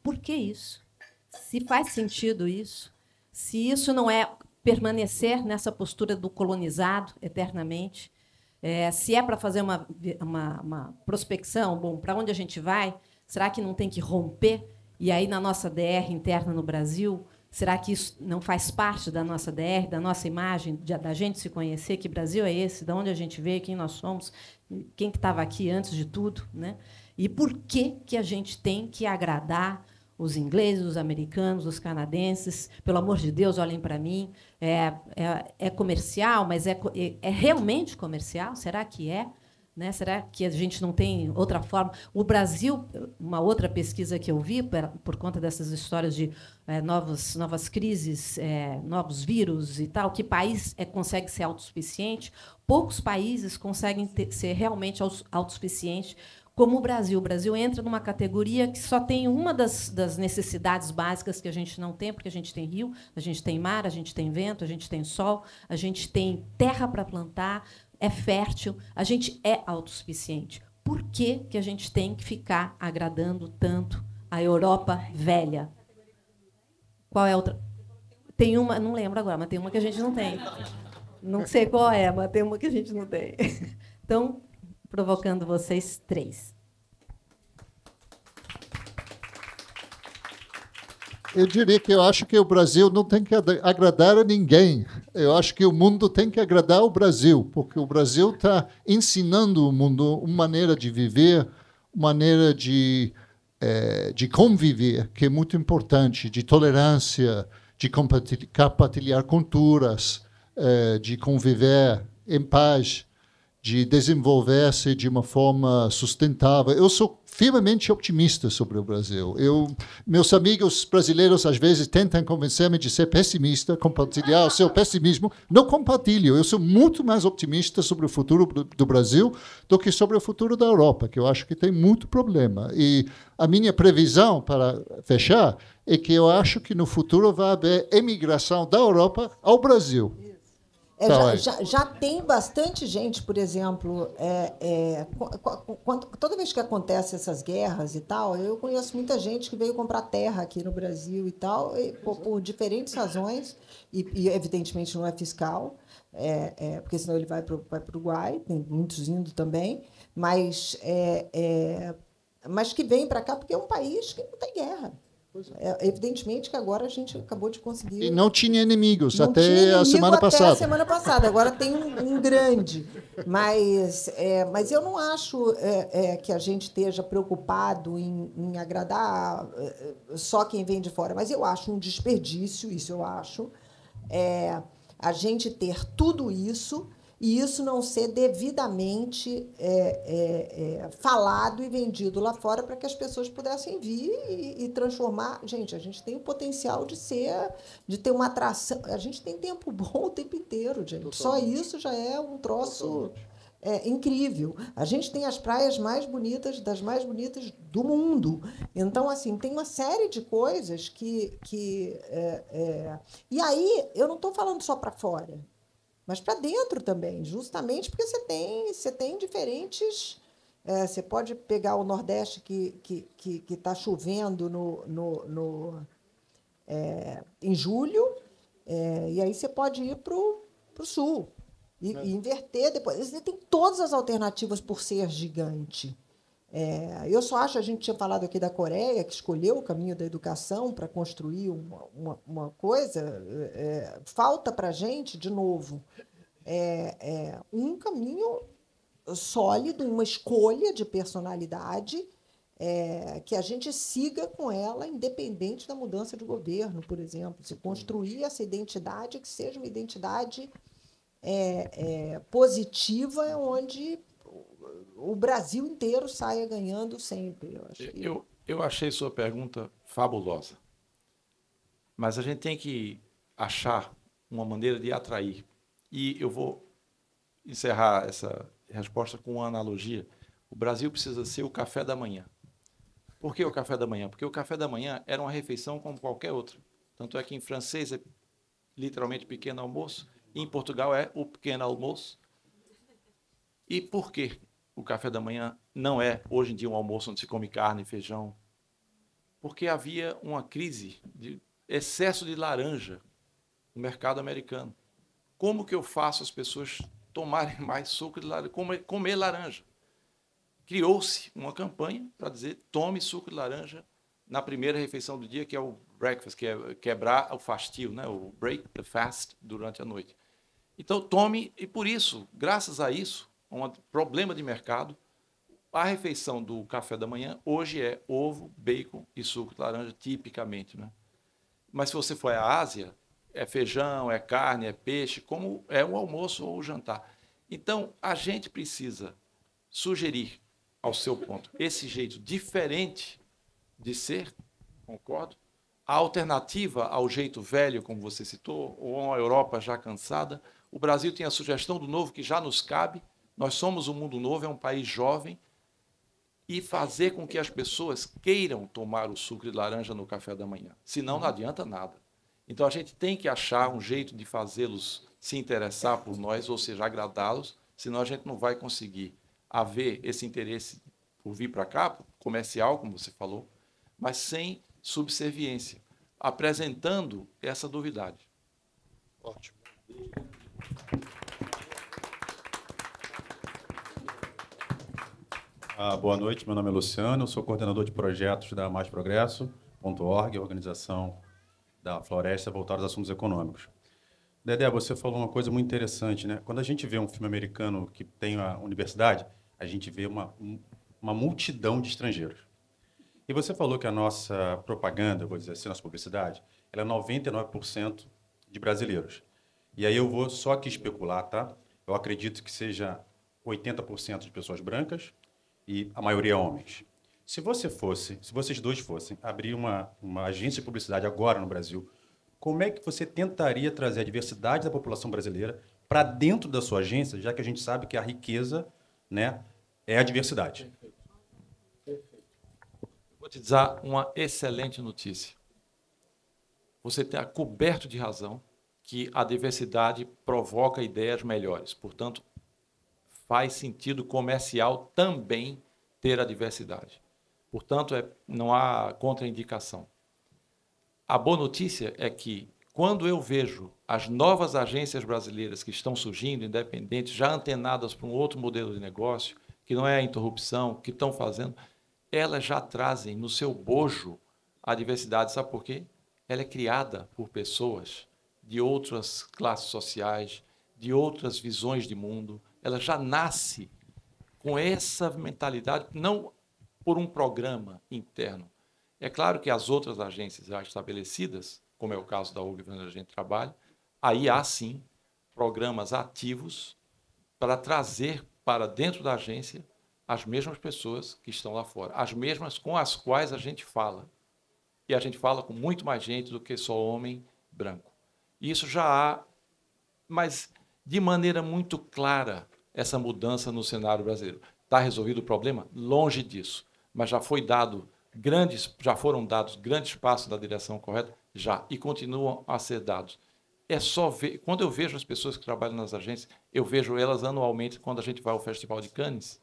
por que isso, se faz sentido isso, se isso não é permanecer nessa postura do colonizado eternamente, se é para fazer uma prospecção, bom, para onde a gente vai, será que não tem que romper? E aí, na nossa DR interna no Brasil, será que isso não faz parte da nossa DR, da nossa imagem, da gente se conhecer, que Brasil é esse, de onde a gente veio, quem nós somos, quem que estava aqui antes de tudo, né? E por que a gente tem que agradar os ingleses, os americanos, os canadenses? Pelo amor de Deus, olhem para mim. É comercial, mas é realmente comercial? Será que é? Né? Será que a gente não tem outra forma? O Brasil, uma outra pesquisa que eu vi, por conta dessas histórias de novas crises, novos vírus e tal, que país consegue ser autossuficiente? Poucos países conseguem ser realmente autossuficientes, como o Brasil. O Brasil entra numa categoria que só tem uma das necessidades básicas que a gente não tem, porque a gente tem rio, a gente tem mar, a gente tem vento, a gente tem sol, a gente tem terra para plantar, é fértil, a gente é autossuficiente. Por que a gente tem que ficar agradando tanto a Europa velha? Qual é a outra? Tem uma, não lembro agora, mas tem uma que a gente não tem. Não sei qual é, mas tem uma que a gente não tem. Então, provocando vocês três. Eu diria que eu acho que o Brasil não tem que agradar a ninguém. Eu acho que o mundo tem que agradar o Brasil, porque o Brasil está ensinando o mundo uma maneira de viver, uma maneira de conviver, que é muito importante, de tolerância, de compartilhar culturas, de conviver em paz, de desenvolver-se de uma forma sustentável. Eu sou firmemente otimista sobre o Brasil. Meus amigos brasileiros, às vezes, tentam convencer-me de ser pessimista, compartilhar o seu pessimismo. Não compartilho. Eu sou muito mais otimista sobre o futuro do Brasil do que sobre o futuro da Europa, que eu acho que tem muito problema. E a minha previsão, para fechar, é que eu acho que no futuro vai haver emigração da Europa ao Brasil. Já tem bastante gente, por exemplo, toda vez que acontecem essas guerras e tal, eu conheço muita gente que veio comprar terra aqui no Brasil e tal, por diferentes razões, e evidentemente não é fiscal, porque senão ele vai para o Uruguai, tem muitos indo também, mas que vem para cá porque é um país que não tem guerra. Evidentemente que agora a gente acabou de conseguir... E não tinha inimigos até a semana passada. Até a semana passada. Agora tem um grande. Mas eu não acho que a gente esteja preocupado em agradar só quem vem de fora. Mas eu acho um desperdício, isso eu acho, a gente ter tudo isso e isso não ser devidamente falado e vendido lá fora para que as pessoas pudessem vir e transformar. Gente, a gente tem o potencial de ter uma atração. A gente tem tempo bom o tempo inteiro, gente. Totalmente. Só isso já é um troço incrível. A gente tem as praias mais bonitas, das mais bonitas do mundo. Então, assim, tem uma série de coisas que E aí, eu não estou falando só para fora, mas para dentro também, justamente porque você tem diferentes... você pode pegar o Nordeste que está chovendo em julho, e aí você pode ir para o Sul e inverter depois. Você tem todas as alternativas por ser gigante. Eu só acho, a gente tinha falado aqui da Coreia, que escolheu o caminho da educação para construir uma coisa, falta para a gente, de novo, um caminho sólido, uma escolha de personalidade que a gente siga com ela, independente da mudança de governo, por exemplo. Se construir essa identidade, que seja uma identidade positiva, onde o Brasil inteiro saia ganhando sempre. Eu achei sua pergunta fabulosa, mas a gente tem que achar uma maneira de atrair. E eu vou encerrar essa resposta com uma analogia. O Brasil precisa ser o café da manhã. Por que o café da manhã? Porque o café da manhã era uma refeição como qualquer outra. Tanto é que em francês é literalmente pequeno almoço, e em Portugal é o pequeno almoço. E por que o café da manhã não é, hoje em dia, um almoço onde se come carne e feijão? Porque havia uma crise de excesso de laranja no mercado americano. Como que eu faço as pessoas tomarem mais suco de laranja, comer laranja? Criou-se uma campanha para dizer, tome suco de laranja na primeira refeição do dia, que é o breakfast, que é quebrar o fastio, né? O break the fast durante a noite. Então, tome, e por isso, graças a isso, um problema de mercado, a refeição do café da manhã hoje é ovo, bacon e suco de laranja, tipicamente, né? Mas se você for à Ásia, é feijão, é carne, é peixe, como é o almoço ou o jantar. Então, a gente precisa sugerir, ao seu ponto, esse jeito diferente de ser, concordo, a alternativa ao jeito velho, como você citou, ou a Europa já cansada. O Brasil tem a sugestão do novo que já nos cabe. Nós somos um mundo novo, é um país jovem, e fazer com que as pessoas queiram tomar o suco de laranja no café da manhã. Senão, não adianta nada. Então, a gente tem que achar um jeito de fazê-los se interessar por nós, ou seja, agradá-los, senão a gente não vai conseguir haver esse interesse por vir para cá, comercial, como você falou, mas sem subserviência, apresentando essa novidade. Ótimo. Boa noite, meu nome é Luciano, eu sou coordenador de projetos da maisprogresso.org, organização da Floresta voltada aos assuntos econômicos. Dedé, você falou uma coisa muito interessante, né? Quando a gente vê um filme americano que tem a universidade, a gente vê uma multidão de estrangeiros. E você falou que a nossa propaganda, vou dizer assim, nossa publicidade, ela é 99% de brasileiros. E aí eu vou só aqui especular, tá? Eu acredito que seja 80% de pessoas brancas e a maioria homens. Se vocês dois fossem abrir uma agência de publicidade agora no Brasil, como é que você tentaria trazer a diversidade da população brasileira para dentro da sua agência, já que a gente sabe que a riqueza, né, é a diversidade? Perfeito. Vou te dar uma excelente notícia. Você está coberto de razão que a diversidade provoca ideias melhores. Portanto, faz sentido comercial também ter a diversidade. Portanto, não há contraindicação. A boa notícia é que, quando eu vejo as novas agências brasileiras que estão surgindo, independentes, já antenadas para um outro modelo de negócio, que não é a interrupção, que estão fazendo, elas já trazem no seu bojo a diversidade. Sabe por quê? Ela é criada por pessoas de outras classes sociais, de outras visões de mundo. Ela já nasce com essa mentalidade, não por um programa interno. É claro que as outras agências já estabelecidas, como é o caso da URG, onde a gente trabalha, aí há, sim, programas ativos para trazer para dentro da agência as mesmas pessoas que estão lá fora, as mesmas com as quais a gente fala. E a gente fala com muito mais gente do que só homem branco. Isso já há, mas de maneira muito clara, essa mudança no cenário brasileiro. Está resolvido o problema? Longe disso. Mas já foram dados grandes passos na direção correta? Já. E continuam a ser dados. É só ver. Quando eu vejo as pessoas que trabalham nas agências, eu vejo elas anualmente quando a gente vai ao Festival de Cannes.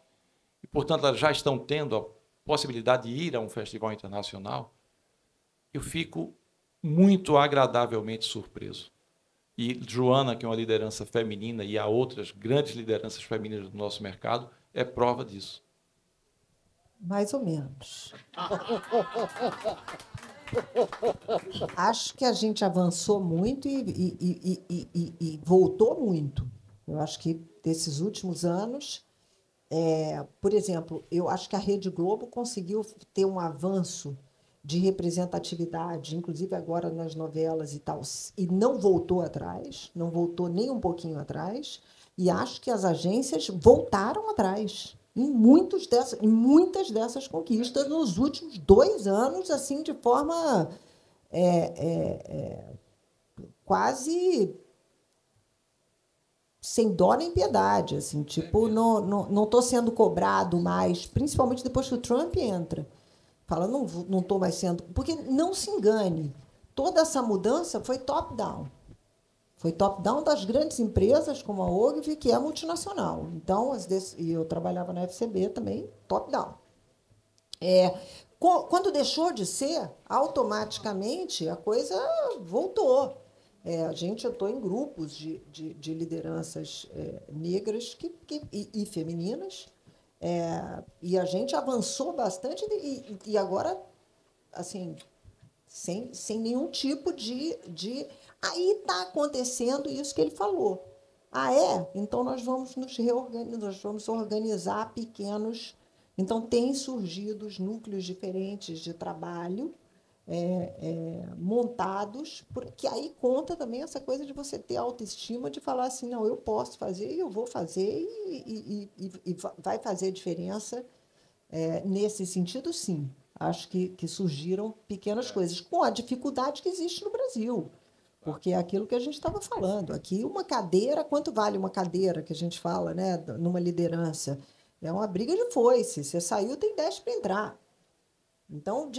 E, portanto, elas já estão tendo a possibilidade de ir a um festival internacional. Eu fico muito agradavelmente surpreso. E Joana, que é uma liderança feminina, e há outras grandes lideranças femininas do nosso mercado, é prova disso. Mais ou menos. Acho que a gente avançou muito e voltou muito. Eu acho que desses últimos anos, por exemplo, eu acho que a Rede Globo conseguiu ter um avanço de representatividade, inclusive agora nas novelas e tal, e não voltou atrás, não voltou nem um pouquinho atrás, e acho que as agências voltaram atrás em muitas dessas conquistas nos últimos 2 anos, assim, de forma quase sem dó nem piedade, assim, tipo, não estou sendo cobrado mais, principalmente depois que o Trump entra. Fala, não estou mais sendo... Porque, não se engane, toda essa mudança foi top-down. Foi top-down das grandes empresas, como a Ogilvy, que é multinacional. Então, e eu trabalhava na FCB também, top-down. Quando deixou de ser, automaticamente a coisa voltou. Eu estou em grupos de lideranças negras e femininas, e a gente avançou bastante e agora, assim, sem nenhum tipo de... Aí está acontecendo isso que ele falou. Então nós vamos nos reorganizar, nós vamos organizar pequenos... Então, tem surgido os núcleos diferentes de trabalho montados, porque aí conta também essa coisa de você ter autoestima, de falar assim, não, eu posso fazer e eu vou fazer e vai fazer diferença. Nesse sentido, sim. Acho que surgiram pequenas coisas, com a dificuldade que existe no Brasil. Porque é aquilo que a gente estava falando. Aqui, uma cadeira, quanto vale uma cadeira que a gente fala, né, numa liderança? É uma briga de foice. Você saiu, tem 10 para entrar. Então,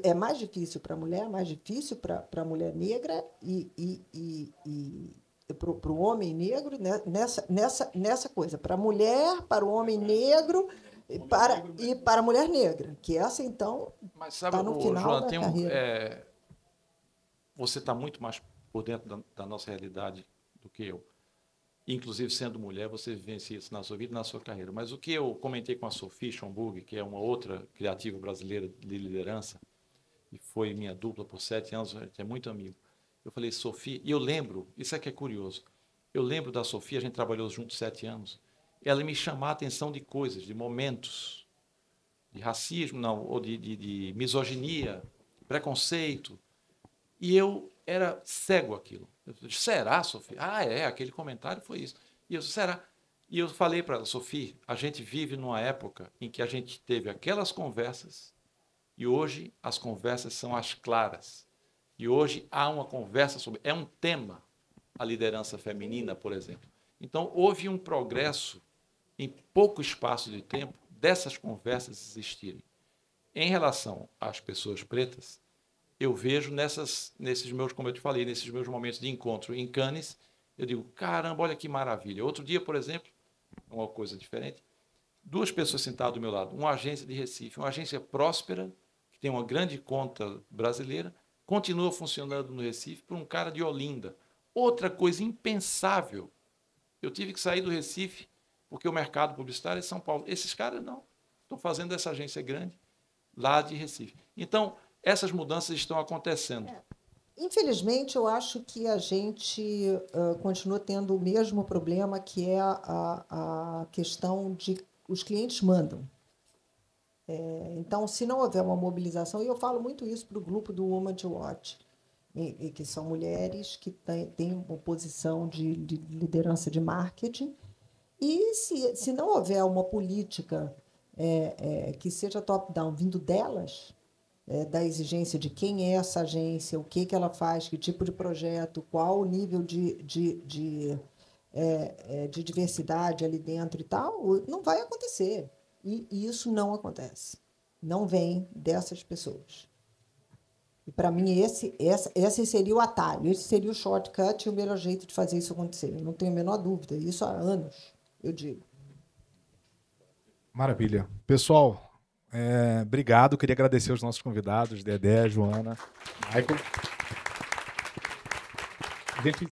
é mais difícil para a mulher, mais difícil para a mulher negra e para o homem negro, né, nessa coisa. Para a mulher, para o homem negro e para a mulher negra. Que essa, então, está no final Joana, da carreira. Você está muito mais por dentro da nossa realidade do que eu. Inclusive, sendo mulher, você vivencia isso na sua vida e na sua carreira. Mas o que eu comentei com a Sophie Schomburg, que é uma outra criativa brasileira de liderança, e foi minha dupla por 7 anos, a gente é muito amigo. Eu falei, Sophie, e eu lembro, isso é que é curioso, eu lembro da Sophie, a gente trabalhou juntos 7 anos, ela me chamava a atenção de coisas, de momentos, de racismo, não, ou de misoginia, preconceito, e eu era cego àquilo. Eu disse, será, Sophie? Aquele comentário foi isso. E eu disse, será? E eu falei para ela, Sophie, a gente vive numa época em que a gente teve aquelas conversas e hoje as conversas são as claras. E hoje há uma conversa sobre... É um tema, a liderança feminina, por exemplo. Então, houve um progresso em pouco espaço de tempo dessas conversas existirem. Em relação às pessoas pretas, eu vejo nesses meus, como eu te falei, nesses meus momentos de encontro em Cannes, eu digo, caramba, olha que maravilha. Outro dia, por exemplo, uma coisa diferente, 2 pessoas sentadas do meu lado, uma agência de Recife, uma agência próspera, que tem uma grande conta brasileira, continua funcionando no Recife por um cara de Olinda. Outra coisa impensável, eu tive que sair do Recife porque o mercado publicitário é São Paulo. Esses caras não, estão fazendo essa agência grande lá de Recife. Então, essas mudanças estão acontecendo. Infelizmente, eu acho que a gente continua tendo o mesmo problema, que é a questão de os clientes mandam. Então, se não houver uma mobilização, e eu falo muito isso para o grupo do Women to Watch, e que são mulheres que têm uma posição de liderança de marketing, e se não houver uma política que seja top-down vindo delas, da exigência de quem é essa agência, o que ela faz, que tipo de projeto, qual o nível de diversidade ali dentro e tal, não vai acontecer. E isso não acontece. Não vem dessas pessoas. E, para mim, esse seria o atalho, esse seria o shortcut e o melhor jeito de fazer isso acontecer. Eu não tenho a menor dúvida. Isso há anos, eu digo. Maravilha. Pessoal, obrigado. Queria agradecer aos nossos convidados, Dedé, Joana, Michael. A gente